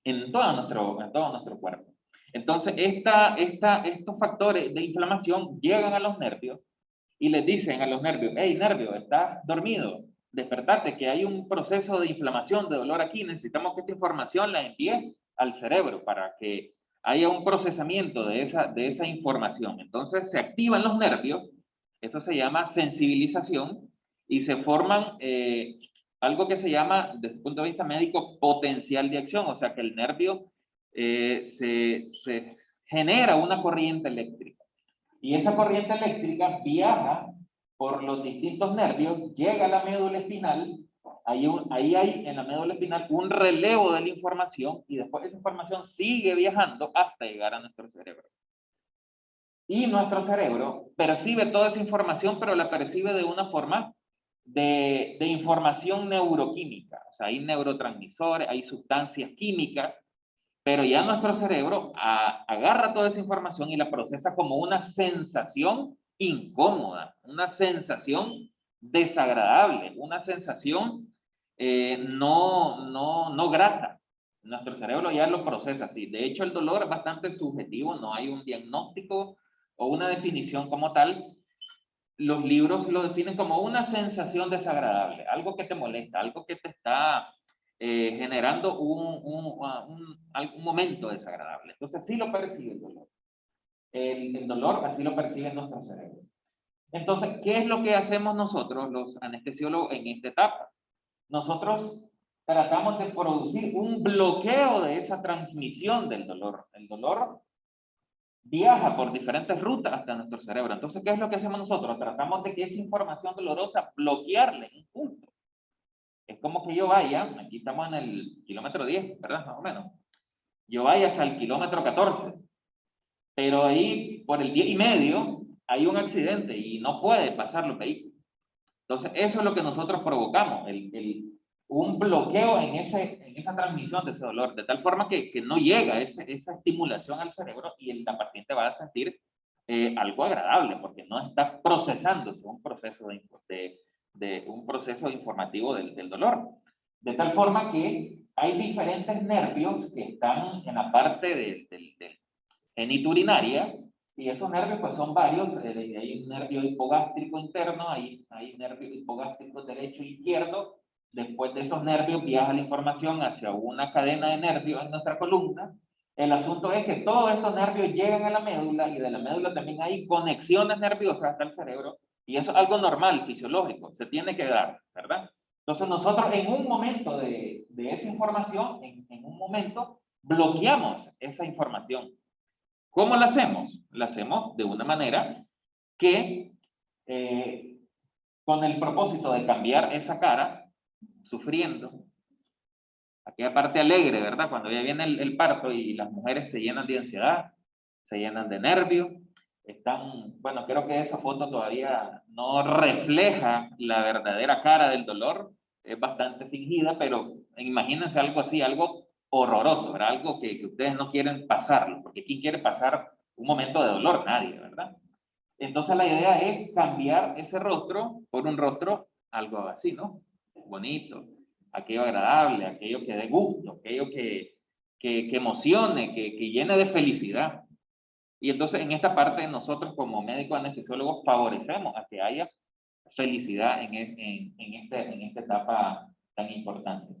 D: en todo nuestro cuerpo. Entonces, estos factores de inflamación llegan a los nervios y les dicen a los nervios: hey, nervio, estás dormido, despertate, que hay un proceso de inflamación, de dolor aquí, necesitamos que esta información la envíe al cerebro para que haya un procesamiento de esa información. Entonces, se activan los nervios, eso se llama sensibilización, y se forman algo que se llama, desde el punto de vista médico, potencial de acción, o sea que el nervio se genera una corriente eléctrica. Y esa corriente eléctrica viaja por los distintos nervios, llega a la médula espinal, ahí hay en la médula espinal un relevo de la información y después esa información sigue viajando hasta llegar a nuestro cerebro. Y nuestro cerebro percibe toda esa información, pero la percibe de una forma de información neuroquímica. O sea, hay neurotransmisores, hay sustancias químicas, pero ya nuestro cerebro agarra toda esa información y la procesa como una sensación incómoda, una sensación desagradable, una sensación no grata. Nuestro cerebro ya lo procesa así. De hecho, el dolor es bastante subjetivo, no hay un diagnóstico o una definición como tal. Los libros lo definen como una sensación desagradable, algo que te molesta, algo que te está generando un momento desagradable. Entonces, así lo percibe el dolor. El dolor así lo percibe nuestro cerebro. Entonces, ¿qué es lo que hacemos nosotros, los anestesiólogos, en esta etapa? Nosotros tratamos de producir un bloqueo de esa transmisión del dolor. El dolor viaja por diferentes rutas hasta nuestro cerebro. Entonces, ¿qué es lo que hacemos nosotros? Tratamos de que esa información dolorosa bloquearle en un punto. Es como que yo vaya, aquí estamos en el kilómetro 10, ¿verdad? Más o menos. Yo vaya hasta el kilómetro 14, pero ahí por el 10,5 hay un accidente y no puede pasar los vehículos. Entonces, eso es lo que nosotros provocamos, un bloqueo en esa transmisión de ese dolor, de tal forma que no llega esa estimulación al cerebro y la paciente va a sentir algo agradable, porque no está procesándose un proceso un proceso informativo del dolor. De tal forma que hay diferentes nervios que están en la parte geniturinaria, y esos nervios pues son varios. Hay un nervio hipogástrico interno, hay nervios hipogástricos derecho e izquierdo. Después de esos nervios viaja la información hacia una cadena de nervios en nuestra columna. El asunto es que todos estos nervios llegan a la médula, y de la médula también hay conexiones nerviosas hasta el cerebro, y eso es algo normal, fisiológico, se tiene que dar, ¿verdad? Entonces nosotros en un momento de esa información, en un momento, bloqueamos esa información. ¿Cómo la hacemos? La hacemos de una manera que, con el propósito de cambiar esa cara, sufriendo, aquella parte alegre, ¿verdad? Cuando ya viene el parto y las mujeres se llenan de ansiedad, se llenan de nervios, bueno, creo que esa foto todavía no refleja la verdadera cara del dolor, es bastante fingida, pero imagínense algo así, algo horroroso, ¿verdad? Algo que ustedes no quieren pasarlo, porque ¿quién quiere pasar un momento de dolor? Nadie, ¿verdad? Entonces la idea es cambiar ese rostro por un rostro algo así, ¿no? Bonito, aquello agradable, aquello que dé gusto, aquello que emocione, que llene de felicidad. Y entonces en esta parte nosotros como médicos anestesiólogos favorecemos a que haya felicidad en esta etapa tan importante.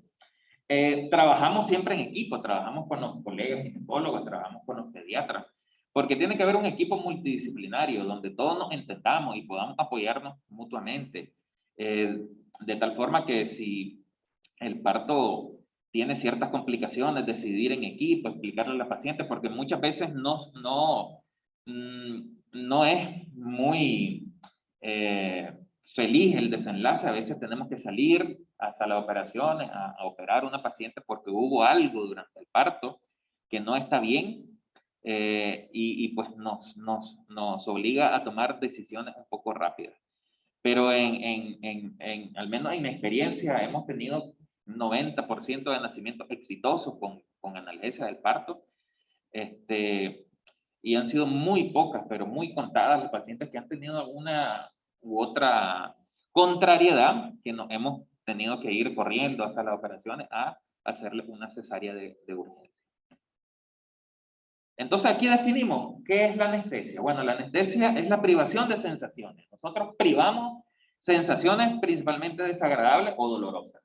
D: Trabajamos siempre en equipo, trabajamos con los colegas ginecólogos, trabajamos con los pediatras, porque tiene que haber un equipo multidisciplinario donde todos nos entendamos y podamos apoyarnos mutuamente, de tal forma que si el parto tiene ciertas complicaciones, decidir en equipo, explicarle a la paciente, porque muchas veces no es muy feliz el desenlace. A veces tenemos que salir hasta las operaciones a operar a una paciente porque hubo algo durante el parto que no está bien, y pues nos obliga a tomar decisiones un poco rápidas. Pero al menos en mi experiencia hemos tenido 90% de nacimientos exitosos con analgesia del parto, y han sido muy pocas, pero muy contadas las pacientes que han tenido alguna u otra contrariedad, que nos hemos tenido que ir corriendo hasta las operaciones a hacerles una cesárea de urgencia. Entonces aquí definimos qué es la anestesia. Bueno, la anestesia es la privación de sensaciones. Nosotros privamos sensaciones principalmente desagradables o dolorosas.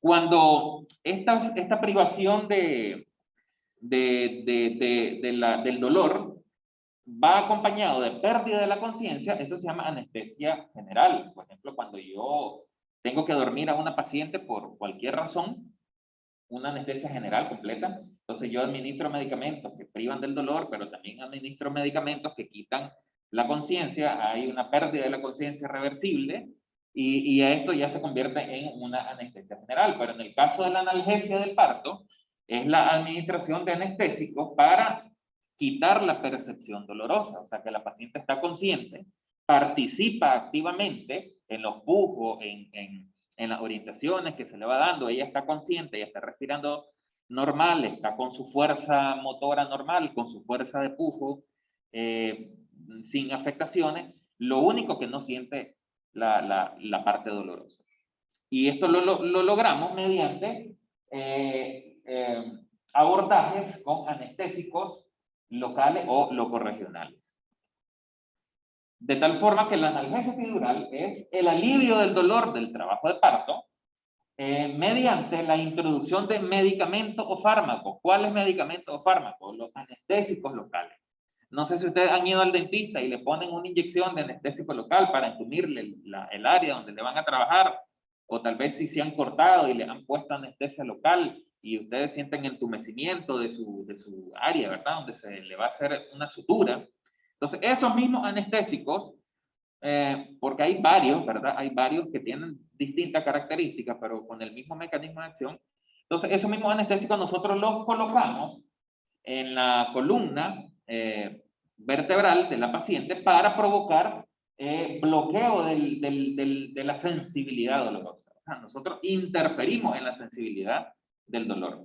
D: Cuando esta privación del dolor va acompañado de pérdida de la conciencia, eso se llama anestesia general. Por ejemplo, cuando yo tengo que dormir a una paciente por cualquier razón, una anestesia general completa, entonces yo administro medicamentos que privan del dolor, pero también administro medicamentos que quitan la conciencia. Hay una pérdida de la conciencia reversible, y esto ya se convierte en una anestesia general. Pero en el caso de la analgesia del parto, es la administración de anestésicos para quitar la percepción dolorosa, o sea que la paciente está consciente, participa activamente en los pujos, en las orientaciones que se le va dando. Ella está consciente, ella está respirando normal, está con su fuerza motora normal, con su fuerza de pujo, sin afectaciones. Lo único que no siente la parte dolorosa. Y esto lo logramos mediante abordajes con anestésicos locales o locorregionales. De tal forma que la analgesia epidural es el alivio del dolor del trabajo de parto, mediante la introducción de medicamentos o fármacos. ¿Cuáles medicamentos o fármacos? Los anestésicos locales. No sé si ustedes han ido al dentista y le ponen una inyección de anestésico local para entumirle el área donde le van a trabajar, o tal vez si se han cortado y le han puesto anestesia local y ustedes sienten entumecimiento de su área, ¿verdad? Donde se le va a hacer una sutura. Entonces, esos mismos anestésicos, porque hay varios, ¿verdad? Hay varios que tienen distintas características, pero con el mismo mecanismo de acción. Entonces, esos mismos anestésicos nosotros los colocamos en la columna vertebral de la paciente para provocar bloqueo de la sensibilidad dolorosa. Nosotros interferimos en la sensibilidad del dolor.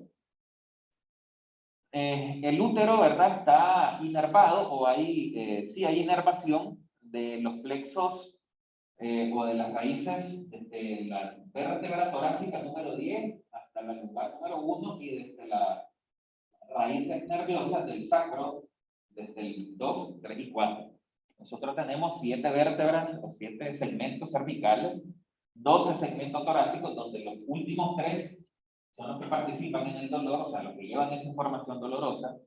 D: El útero, ¿verdad? Está inervado o sí hay inervación de los plexos o de las raíces desde la vértebra torácica número 10 hasta la lumbar número 1 y desde las raíces nerviosas del sacro desde el 2, 3 y 4. Nosotros tenemos 7 vértebras o 7 segmentos cervicales, 12 segmentos torácicos, donde los últimos 3 son los que participan en el dolor, o sea, los que llevan esa información dolorosa,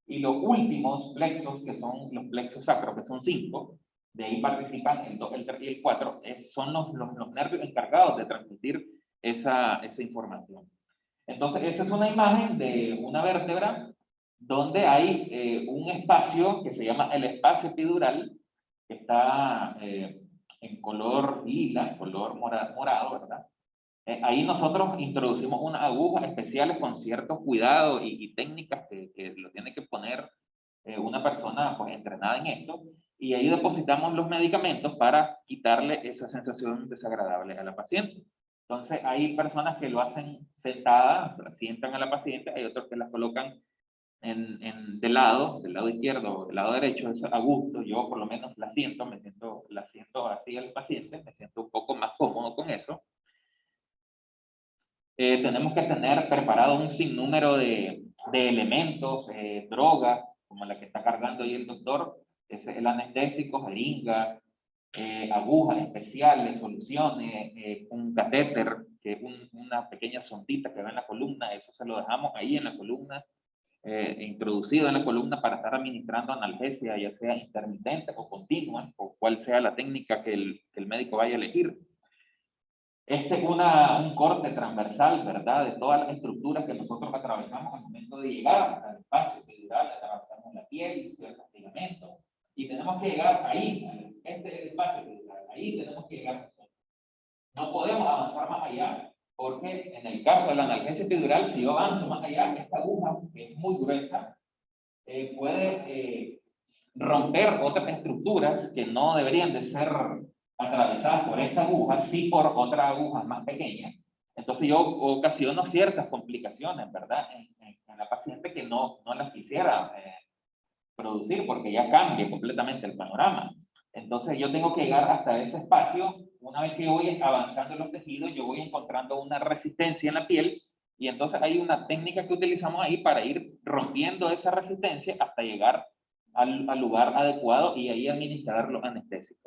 D: y los últimos plexos, que son los plexos sacros, que son 5, de ahí participan el 2, el 3 y el 4, son los nervios encargados de transmitir esa información. Entonces, esa es una imagen de una vértebra donde hay un espacio que se llama el espacio epidural, que está en color lila, color morado, ¿verdad? Ahí nosotros introducimos unas agujas especiales con ciertos cuidados y técnicas que lo tiene que poner una persona pues, entrenada en esto, y ahí depositamos los medicamentos para quitarle esa sensación desagradable a la paciente. Entonces hay personas que lo hacen sentadas, la sientan a la paciente, hay otros que las colocan del lado izquierdo o del lado derecho, eso a gusto. Yo por lo menos la siento así al paciente, me siento un poco más cómodo con eso. Tenemos que tener preparado un sinnúmero de elementos, drogas, como la que está cargando ahí el doctor, el anestésico, jeringas, agujas especiales, soluciones, un catéter, que es una pequeña sondita que va en la columna, eso se lo dejamos ahí en la columna, introducido en la columna para estar administrando analgesia, ya sea intermitente o continua, o cual sea la técnica que el médico vaya a elegir. Este es un corte transversal, ¿verdad? De todas las estructuras que nosotros atravesamos al momento de llegar al espacio epidural, atravesamos la piel, ciertos ligamentos, y tenemos que llegar ahí, este es el espacio epidural, ahí tenemos que llegar nosotros. No podemos avanzar más allá, porque en el caso de la analgesia epidural, si yo avanzo más allá, esta aguja, que es muy gruesa, puede romper otras estructuras que no deberían de ser atravesadas por esta aguja, sí por otra aguja más pequeña. Entonces yo ocasiono ciertas complicaciones, ¿verdad? En la paciente que no las quisiera producir, porque ya cambia completamente el panorama. Entonces yo tengo que llegar hasta ese espacio. Una vez que yo voy avanzando en los tejidos, yo voy encontrando una resistencia en la piel, y entonces hay una técnica que utilizamos ahí para ir rompiendo esa resistencia hasta llegar al lugar adecuado y ahí administrar los anestésicos.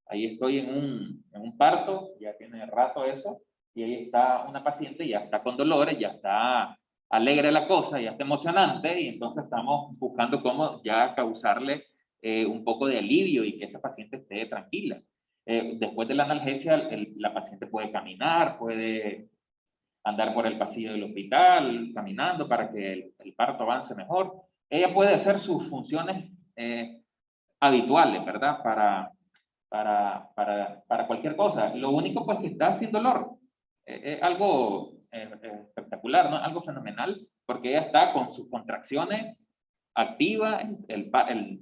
D: Ahí estoy en un parto, ya tiene rato eso, y ahí está una paciente, ya está con dolores, ya está alegre la cosa, ya está emocionante, y entonces estamos buscando cómo ya causarle un poco de alivio y que esta paciente esté tranquila. Después de la analgesia, la paciente puede caminar, puede andar por el pasillo del hospital, caminando para que el parto avance mejor. Ella puede hacer sus funciones habituales, ¿verdad? Para cualquier cosa. Lo único pues que está sin dolor. Es algo espectacular, ¿no? Algo fenomenal, porque ella está con sus contracciones activas, el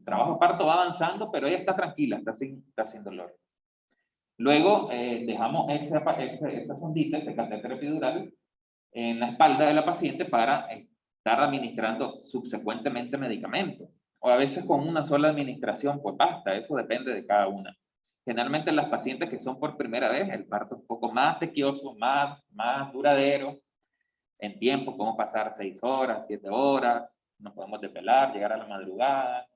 D: trabajo de parto va avanzando, pero ella está tranquila, está sin dolor. Luego dejamos esa sondita, ese catéter epidural, en la espalda de la paciente para estar administrando subsecuentemente medicamentos. O a veces con una sola administración, pues basta, eso depende de cada una. Generalmente las pacientes que son por primera vez, el parto es un poco más tequioso, más duradero, en tiempo, podemos pasar 6 horas, 7 horas, nos podemos desvelar, llegar a la madrugada.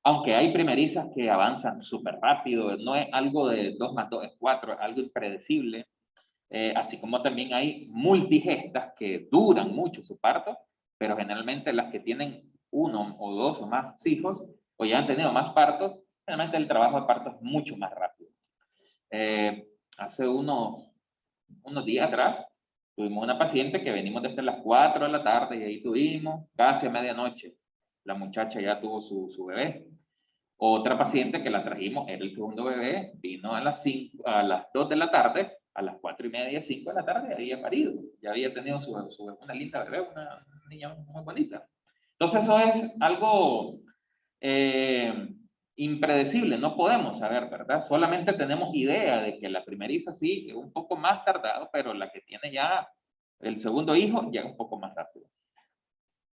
D: Aunque hay primerizas que avanzan súper rápido, no es algo de 2 más 2 es 4, es algo impredecible. Así como también hay multigestas que duran mucho su parto, pero generalmente las que tienen 1 o 2 o más hijos, o ya han tenido más partos, generalmente el trabajo de parto es mucho más rápido. Hace unos días atrás, tuvimos una paciente que venimos desde las 4 de la tarde y ahí tuvimos casi a medianoche. La muchacha ya tuvo su bebé. Otra paciente que la trajimos, era el segundo bebé, vino a las 2 de la tarde, a las 4:30, 5 de la tarde, había parido. Ya había tenido una linda bebé, una niña muy bonita. Entonces eso es algo impredecible, no podemos saber, ¿verdad? Solamente tenemos idea de que la primeriza sí, es un poco más tardado, pero la que tiene ya el segundo hijo ya es un poco más rápido.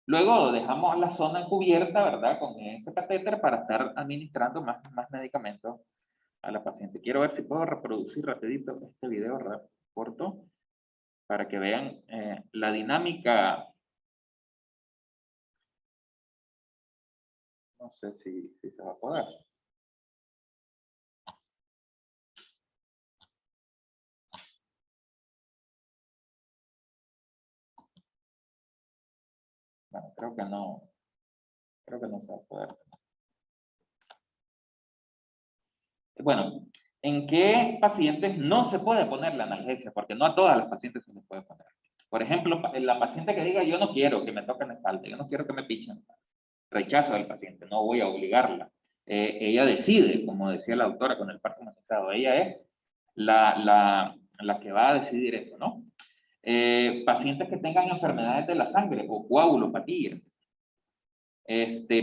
D: Luego dejamos la zona cubierta, ¿verdad? Con ese catéter para estar administrando más medicamentos a la paciente. Quiero ver si puedo reproducir rapidito este video corto para que vean la dinámica. No sé si se va a poder. Bueno, creo que no se va a poder. Bueno, ¿en qué pacientes no se puede poner la analgesia? Porque no a todas las pacientes se les puede poner. Por ejemplo, la paciente que diga, yo no quiero que me toquen la espalda, yo no quiero que me pichen. Rechazo del paciente, no voy a obligarla. Ella decide, como decía la doctora con el parto humanizado, ella es la que va a decidir eso, ¿no? Pacientes que tengan enfermedades de la sangre o coagulopatías.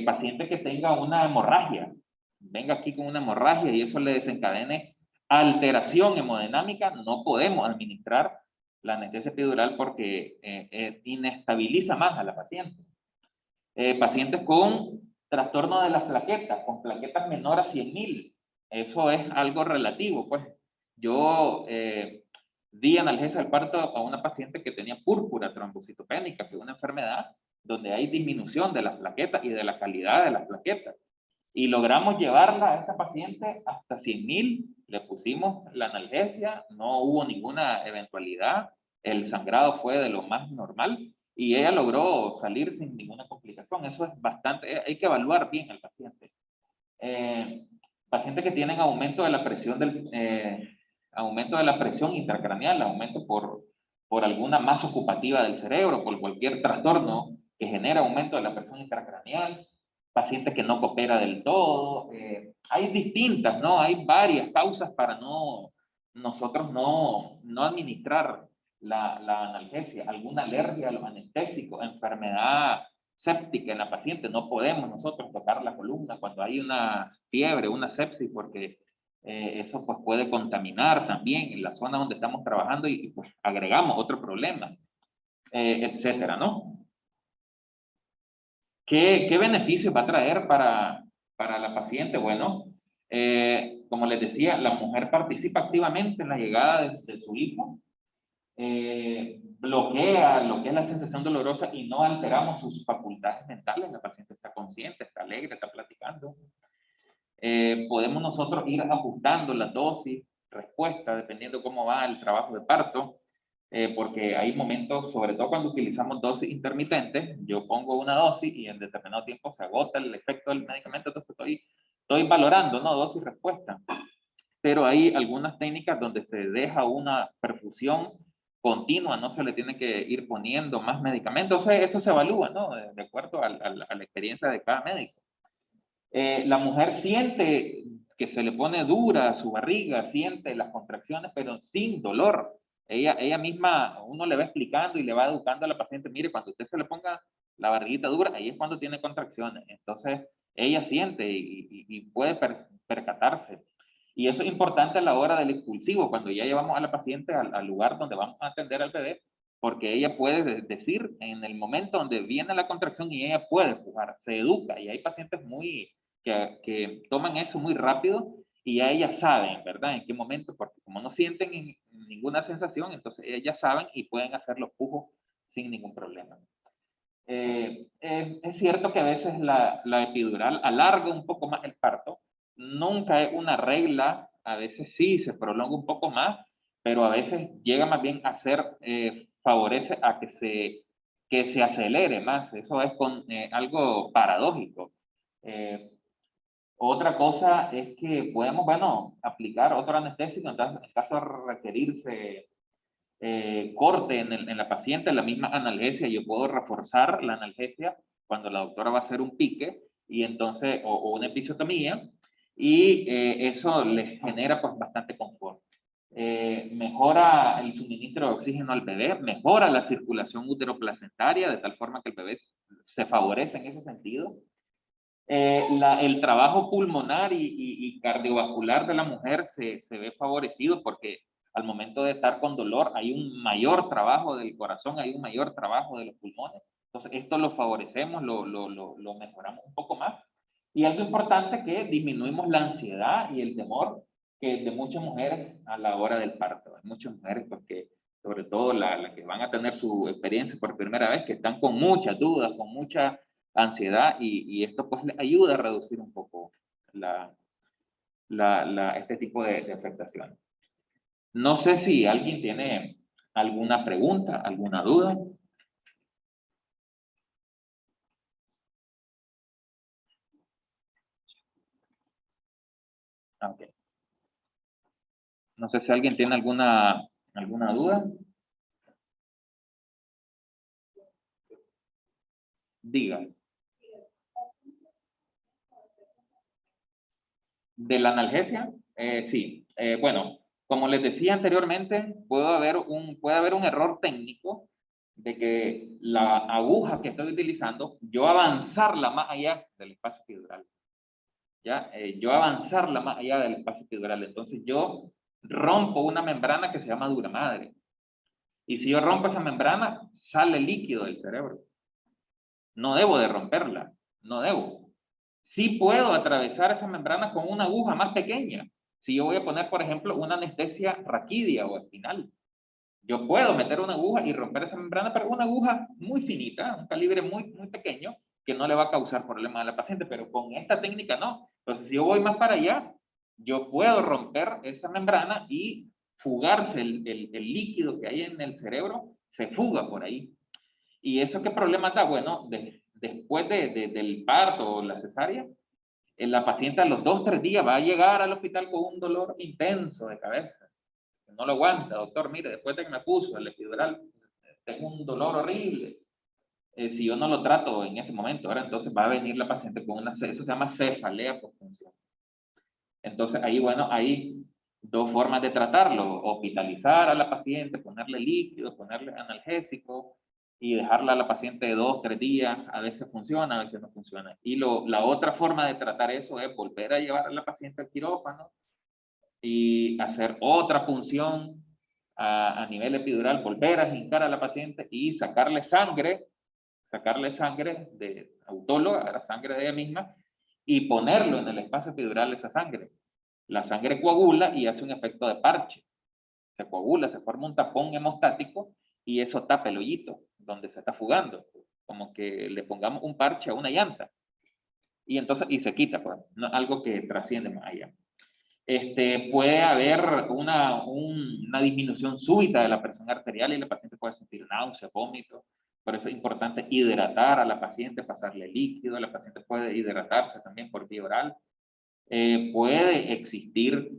D: Paciente que tenga una hemorragia, venga aquí con una hemorragia y eso le desencadene alteración hemodinámica, no podemos administrar la anestesia epidural porque inestabiliza más a la paciente. Pacientes con trastorno de las plaquetas, con plaquetas menores a 100.000, eso es algo relativo, pues. Yo di analgesia al parto a una paciente que tenía púrpura trombocitopénica, que es una enfermedad donde hay disminución de las plaquetas y de la calidad de las plaquetas. Y logramos llevarla a esta paciente hasta 100.000, le pusimos la analgesia, no hubo ninguna eventualidad, el sangrado fue de lo más normal y ella logró salir sin ninguna complicación. Eso es bastante, hay que evaluar bien al paciente. Pacientes que tienen aumento de la presión intracraneal, aumento por alguna masa ocupativa del cerebro, por cualquier trastorno que genera aumento de la presión intracraneal, paciente que no coopera del todo. Hay distintas, ¿no? Hay varias causas para nosotros no administrar la analgesia. Alguna alergia a los anestésicos, enfermedad séptica en la paciente, no podemos nosotros tocar la columna cuando hay una fiebre, una sepsis, porque eso pues puede contaminar también en la zona donde estamos trabajando y pues agregamos otro problema, etcétera, ¿no? ¿Qué beneficios va a traer para la paciente? Bueno, como les decía, la mujer participa activamente en la llegada de su hijo, bloquea lo que es la sensación dolorosa y no alteramos sus facultades mentales. La paciente está consciente, está alegre, está platicando. Podemos nosotros ir ajustando la dosis, respuesta, dependiendo cómo va el trabajo de parto. Porque hay momentos, sobre todo cuando utilizamos dosis intermitentes, yo pongo una dosis y en determinado tiempo se agota el efecto del medicamento, entonces estoy valorando, ¿no? Dosis respuesta. Pero hay algunas técnicas donde se deja una perfusión continua, no se le tiene que ir poniendo más medicamentos, o sea, eso se evalúa, ¿no? De acuerdo a la experiencia de cada médico. La mujer siente que se le pone dura su barriga, siente las contracciones, pero sin dolor. Ella misma, uno le va explicando y le va educando a la paciente, mire, cuando usted se le ponga la barriguita dura, ahí es cuando tiene contracciones. Entonces, ella siente y puede percatarse. Y eso es importante a la hora del expulsivo, cuando ya llevamos a la paciente al lugar donde vamos a atender al bebé, porque ella puede decir en el momento donde viene la contracción y ella puede empujar, se educa. Y hay pacientes que toman eso muy rápido y ya ellas saben, ¿verdad? En qué momento, porque como no sienten ninguna sensación, entonces ellas saben y pueden hacer los pujos sin ningún problema. Es cierto que a veces la epidural alarga un poco más el parto, nunca es una regla, a veces sí se prolonga un poco más, pero a veces llega más bien a ser, favorece a que se acelere más, eso es algo paradójico. Otra cosa es que podemos, bueno, aplicar otro anestésico, entonces en caso de requerirse corte en la paciente, la misma analgesia, yo puedo reforzar la analgesia cuando la doctora va a hacer un pique y entonces, o una episiotomía, y eso les genera pues bastante confort. Mejora el suministro de oxígeno al bebé, mejora la circulación uteroplacentaria de tal forma que el bebé se favorece en ese sentido. El trabajo pulmonar y cardiovascular de la mujer se ve favorecido porque al momento de estar con dolor hay un mayor trabajo del corazón, hay un mayor trabajo de los pulmones. Entonces, esto lo favorecemos, lo mejoramos un poco más. Y algo importante que disminuimos la ansiedad y el temor que de muchas mujeres a la hora del parto. Hay muchas mujeres porque, sobre todo las que van a tener su experiencia por primera vez, que están con muchas dudas, con mucha ansiedad y esto pues les ayuda a reducir un poco este tipo de afectaciones. No sé si alguien tiene alguna pregunta, alguna duda. Okay. No sé si alguien tiene alguna duda. Diga. ¿De la analgesia? Sí. Bueno, como les decía anteriormente, puede haber un error técnico de que la aguja que estoy utilizando, yo avanzarla más allá del espacio epidural. ¿Ya? Yo avanzarla más allá del espacio epidural. Entonces yo rompo una membrana que se llama dura madre. Y si yo rompo esa membrana, sale líquido del cerebro. No debo de romperla, no debo. Sí puedo atravesar esa membrana con una aguja más pequeña. Si yo voy a poner, por ejemplo, una anestesia raquídea o espinal, yo puedo meter una aguja y romper esa membrana, pero una aguja muy finita, un calibre muy pequeño, que no le va a causar problema a la paciente, pero con esta técnica no. Entonces, si yo voy más para allá, yo puedo romper esa membrana y fugarse el líquido que hay en el cerebro, se fuga por ahí. ¿Y eso qué problema da? Bueno, después del parto o la cesárea, la paciente a los 2-3 días va a llegar al hospital con un dolor intenso de cabeza. No lo aguanta, doctor, mire, después de que me puso el epidural, tengo un dolor horrible. Si yo no lo trato en ese momento, ahora entonces va a venir la paciente con eso se llama cefalea postpunción. Entonces ahí, bueno, hay dos formas de tratarlo: hospitalizar a la paciente, ponerle líquido, ponerle analgésico y dejarla a la paciente 2-3 días. A veces funciona, a veces no funciona. Y la otra forma de tratar eso es volver a llevar a la paciente al quirófano y hacer otra punción a nivel epidural, volver a hincar a la paciente y sacarle sangre de autóloga, la sangre de ella misma, y ponerlo en el espacio epidural esa sangre. La sangre coagula y hace un efecto de parche. Se coagula, se forma un tapón hemostático y eso tapa el hoyito donde se está fugando, como que le pongamos un parche a una llanta. Y entonces, y se quita, pues, no, algo que trasciende más allá. Puede haber una disminución súbita de la presión arterial y la paciente puede sentir náuseas, vómitos. Por eso es importante hidratar a la paciente, pasarle líquido. La paciente puede hidratarse también por vía oral. Puede existir,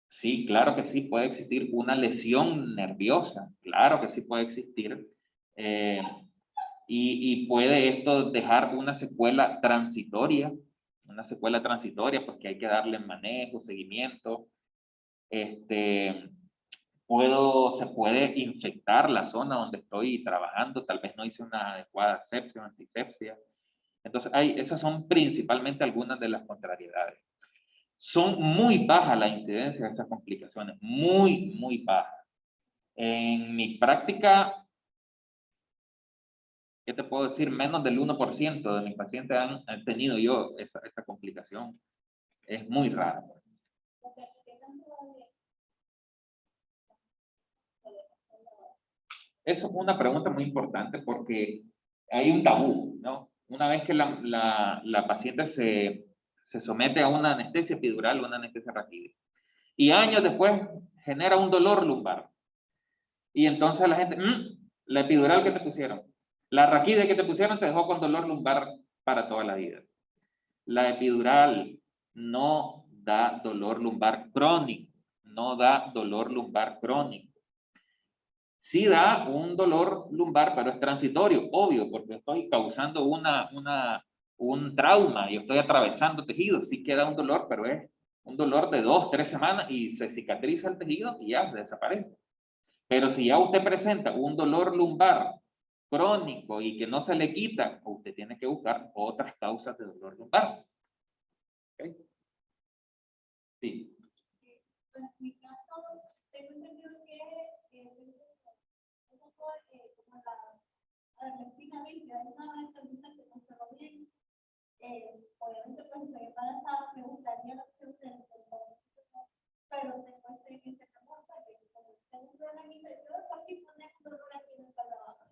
D: sí, claro que sí, puede existir una lesión nerviosa. Claro que sí puede existir. Y puede esto dejar una secuela transitoria. Porque hay que darle manejo, seguimiento. Se puede infectar la zona donde estoy trabajando, tal vez no hice una adecuada asepsia o antisepsia. Entonces, esas son principalmente algunas de las contrariedades. Son muy bajas la incidencia de esas complicaciones, muy bajas. En mi práctica, ¿qué te puedo decir? Menos del 1% de mis pacientes han tenido yo esa complicación. Es muy rara. Eso es una pregunta muy importante porque hay un tabú, ¿no? Una vez que la paciente se somete a una anestesia epidural o una anestesia raquídea y años después genera un dolor lumbar. Y entonces la gente, la epidural que te pusieron, la raquídea que te pusieron te dejó con dolor lumbar para toda la vida. La epidural no da dolor lumbar crónico, no da dolor lumbar crónico. Sí da un dolor lumbar, pero es transitorio, obvio, porque estoy causando un trauma y estoy atravesando tejido. Sí queda un dolor, pero es un dolor de 2-3 semanas y se cicatriza el tejido y ya desaparece. Pero si ya usted presenta un dolor lumbar crónico y que no se le quita, usted tiene que buscar otras causas de dolor lumbar. ¿Ok? Sí.
B: En mi caso, tengo entendido que un poco como la medicina limpia, hay una entrevista que no se va bien. Obviamente, pues estoy embarazada, me gustaría la opción de pero tengo ese temor de que como tengo un problemita, yo de por sí tengo un dolor aquí en el trabajo.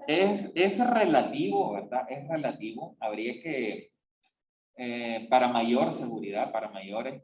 D: Es relativo, ¿verdad? Es relativo. Habría que, para mayor seguridad, para mayor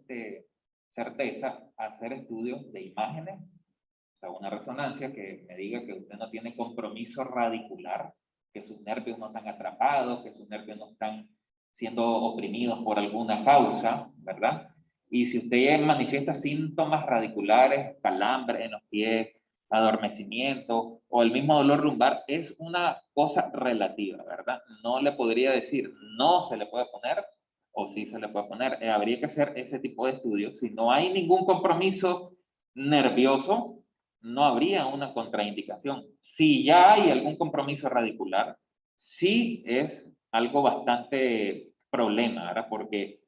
D: certeza, hacer estudios de imágenes, o sea, una resonancia que me diga que usted no tiene compromiso radicular, que sus nervios no están atrapados, que sus nervios no están siendo oprimidos por alguna causa, ¿verdad? Y si usted manifiesta síntomas radiculares, calambres en los pies, adormecimiento o el mismo dolor lumbar, es una cosa relativa, ¿verdad? No le podría decir no se le puede poner o sí se le puede poner. Habría que hacer ese tipo de estudios. Si no hay ningún compromiso nervioso, no habría una contraindicación. Si ya hay algún compromiso radicular, sí es algo bastante problema, ¿verdad? Porque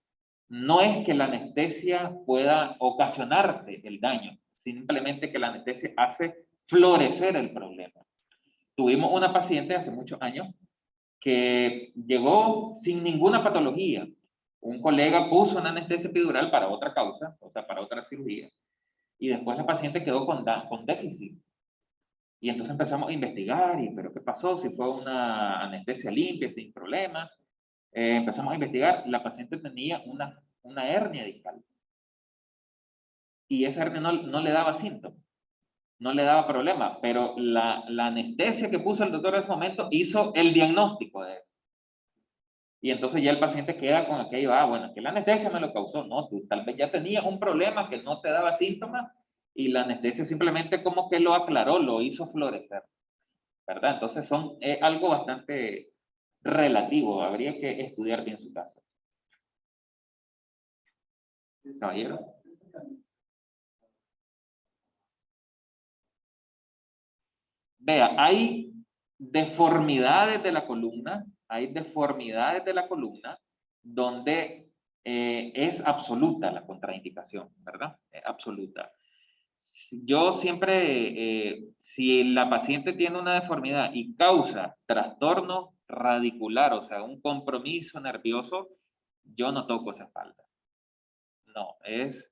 D: no es que la anestesia pueda ocasionarte el daño, simplemente que la anestesia hace florecer el problema. Tuvimos una paciente hace muchos años que llegó sin ninguna patología. Un colega puso una anestesia epidural para otra causa, o sea, para otra cirugía, y después la paciente quedó con déficit. Y entonces empezamos a investigar, pero ¿qué pasó? Si fue una anestesia limpia, sin problemas. Empezamos a investigar, la paciente tenía una hernia discal. Y esa hernia no le daba síntomas, no le daba problema, pero la anestesia que puso el doctor en ese momento hizo el diagnóstico de eso. Y entonces ya el paciente queda con aquello, bueno, que la anestesia me lo causó. No, tú tal vez ya tenías un problema que no te daba síntomas y la anestesia simplemente como que lo aclaró, lo hizo florecer, ¿verdad? Entonces son algo bastante relativo, habría que estudiar bien su caso. Caballero. Vea, hay deformidades de la columna, donde es absoluta la contraindicación, ¿verdad? Es absoluta. Yo siempre, si la paciente tiene una deformidad y causa trastorno radicular, o sea, un compromiso nervioso, yo no toco esa espalda. No, es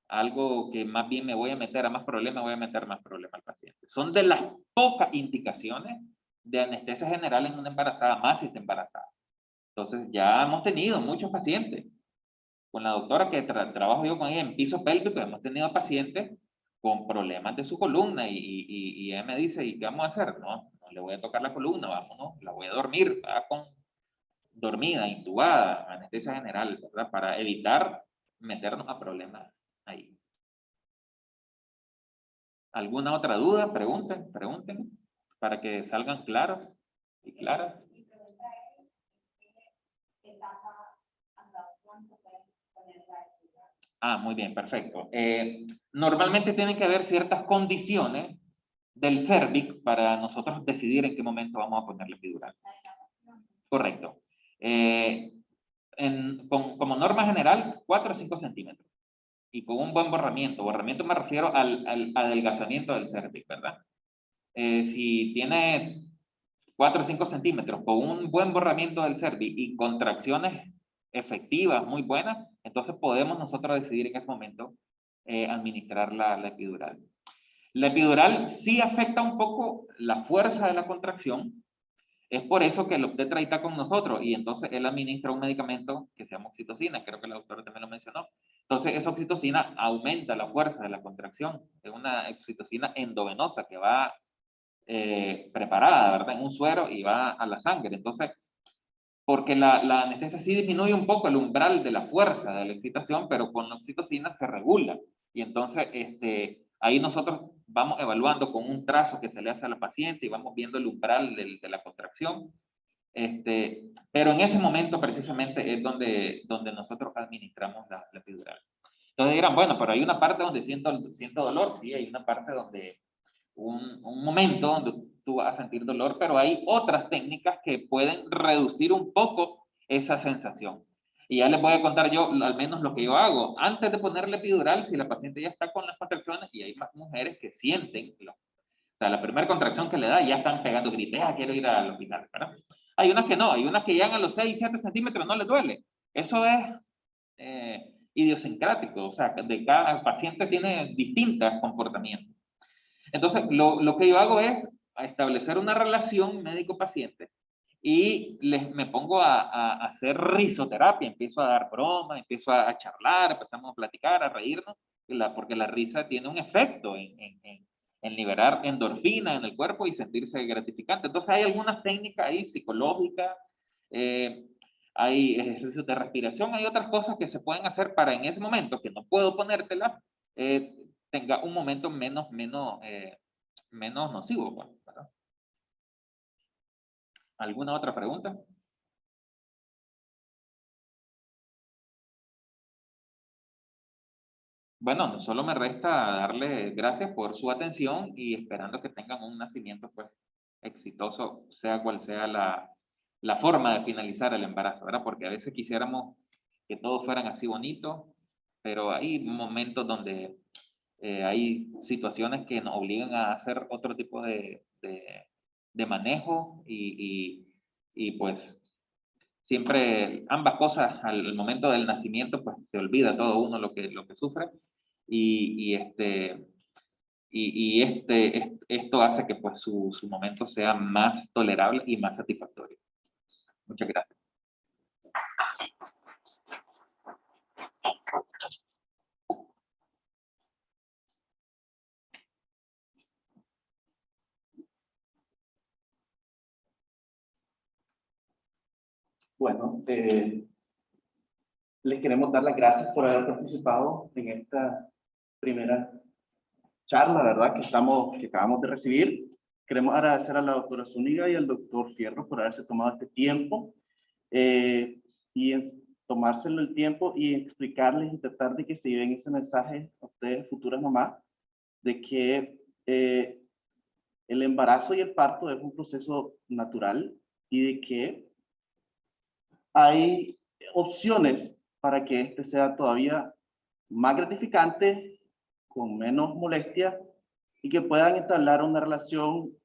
D: algo que más bien me voy a meter a más problemas, voy a meter más problemas al paciente. Son de las pocas indicaciones de anestesia general en una embarazada, más si está embarazada. Entonces, ya hemos tenido muchos pacientes. Con la doctora que trabajo yo con ella en piso pélvico, hemos tenido pacientes con problemas de su columna y ella me dice, ¿y qué vamos a hacer? No le voy a tocar la columna, vámonos, la voy a dormir, va con dormida, intubada, anestesia general, ¿verdad? Para evitar meternos a problemas ahí. ¿Alguna otra duda? Pregunten, para que salgan claros y claras. Muy bien, perfecto. Normalmente tienen que haber ciertas condiciones del cérvix para nosotros decidir en qué momento vamos a ponerle epidural. Correcto. Como norma general, 4 o 5 centímetros. Y con un buen borramiento. Borramiento me refiero al adelgazamiento del cérvix, ¿verdad? Si tiene 4 o 5 centímetros con un buen borramiento del cérvix y contracciones efectivas, muy buenas, entonces podemos nosotros decidir en ese momento administrar la epidural. La epidural sí afecta un poco la fuerza de la contracción. Es por eso que el obstetra está con nosotros y entonces él administra un medicamento que se llama oxitocina, creo que la doctora también lo mencionó. Entonces esa oxitocina aumenta la fuerza de la contracción. Es una oxitocina endovenosa que va preparada, ¿verdad? En un suero y va a la sangre. Entonces, porque la anestesia sí disminuye un poco el umbral de la fuerza de la excitación, pero con la oxitocina se regula. Y entonces, ahí nosotros vamos evaluando con un trazo que se le hace a la paciente y vamos viendo el umbral de la contracción. Pero en ese momento precisamente es donde nosotros administramos la epidural. Entonces dirán, bueno, pero hay una parte donde siento dolor, sí, hay una parte donde un momento donde tú vas a sentir dolor, pero hay otras técnicas que pueden reducir un poco esa sensación. Y ya les voy a contar yo, al menos lo que yo hago. Antes de ponerle epidural, si la paciente ya está con las contracciones, y hay más mujeres que sienten, o sea, la primera contracción que le da, ya están pegando gritos, quiero ir al hospital, ¿verdad? Hay unas que no, hay unas que llegan a los 6, 7 centímetros, no les duele. Eso es idiosincrático, o sea, de cada paciente tiene distintos comportamientos. Entonces, lo que yo hago es establecer una relación médico-paciente y me pongo a hacer risoterapia, empiezo a dar bromas, empiezo a charlar, empezamos a platicar, a reírnos, porque la risa tiene un efecto en liberar endorfina en el cuerpo y sentirse gratificante. Entonces hay algunas técnicas ahí psicológicas, hay ejercicios de respiración, hay otras cosas que se pueden hacer para en ese momento, que no puedo ponértela, tenga un momento menos nocivo, pues, ¿verdad? ¿Alguna otra pregunta? Bueno, solo me resta darle gracias por su atención y esperando que tengan un nacimiento pues exitoso, sea cual sea la forma de finalizar el embarazo, ¿verdad? Porque a veces quisiéramos que todos fueran así bonitos, pero hay momentos donde hay situaciones que nos obligan a hacer otro tipo de manejo y pues siempre ambas cosas al momento del nacimiento pues se olvida todo uno lo que sufre esto hace que pues su momento sea más tolerable y más satisfactorio. Muchas gracias.
E: Bueno, les queremos dar las gracias por haber participado en esta primera charla, ¿verdad? Que acabamos de recibir. Queremos agradecer a la doctora Zúñiga y al doctor Fierro por haberse tomado este tiempo tomárselo el tiempo y explicarles y tratar de que se lleven ese mensaje a ustedes, futuras mamás, de que el embarazo y el parto es un proceso natural y de que hay opciones para que este sea todavía más gratificante, con menos molestia y que puedan entablar una relación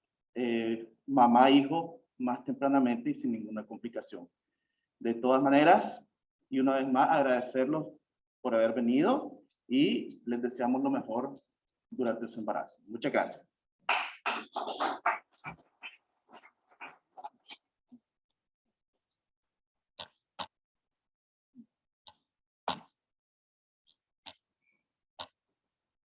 E: mamá-hijo más tempranamente y sin ninguna complicación. De todas maneras, y una vez más, agradecerlos por haber venido y les deseamos lo mejor durante su embarazo. Muchas gracias.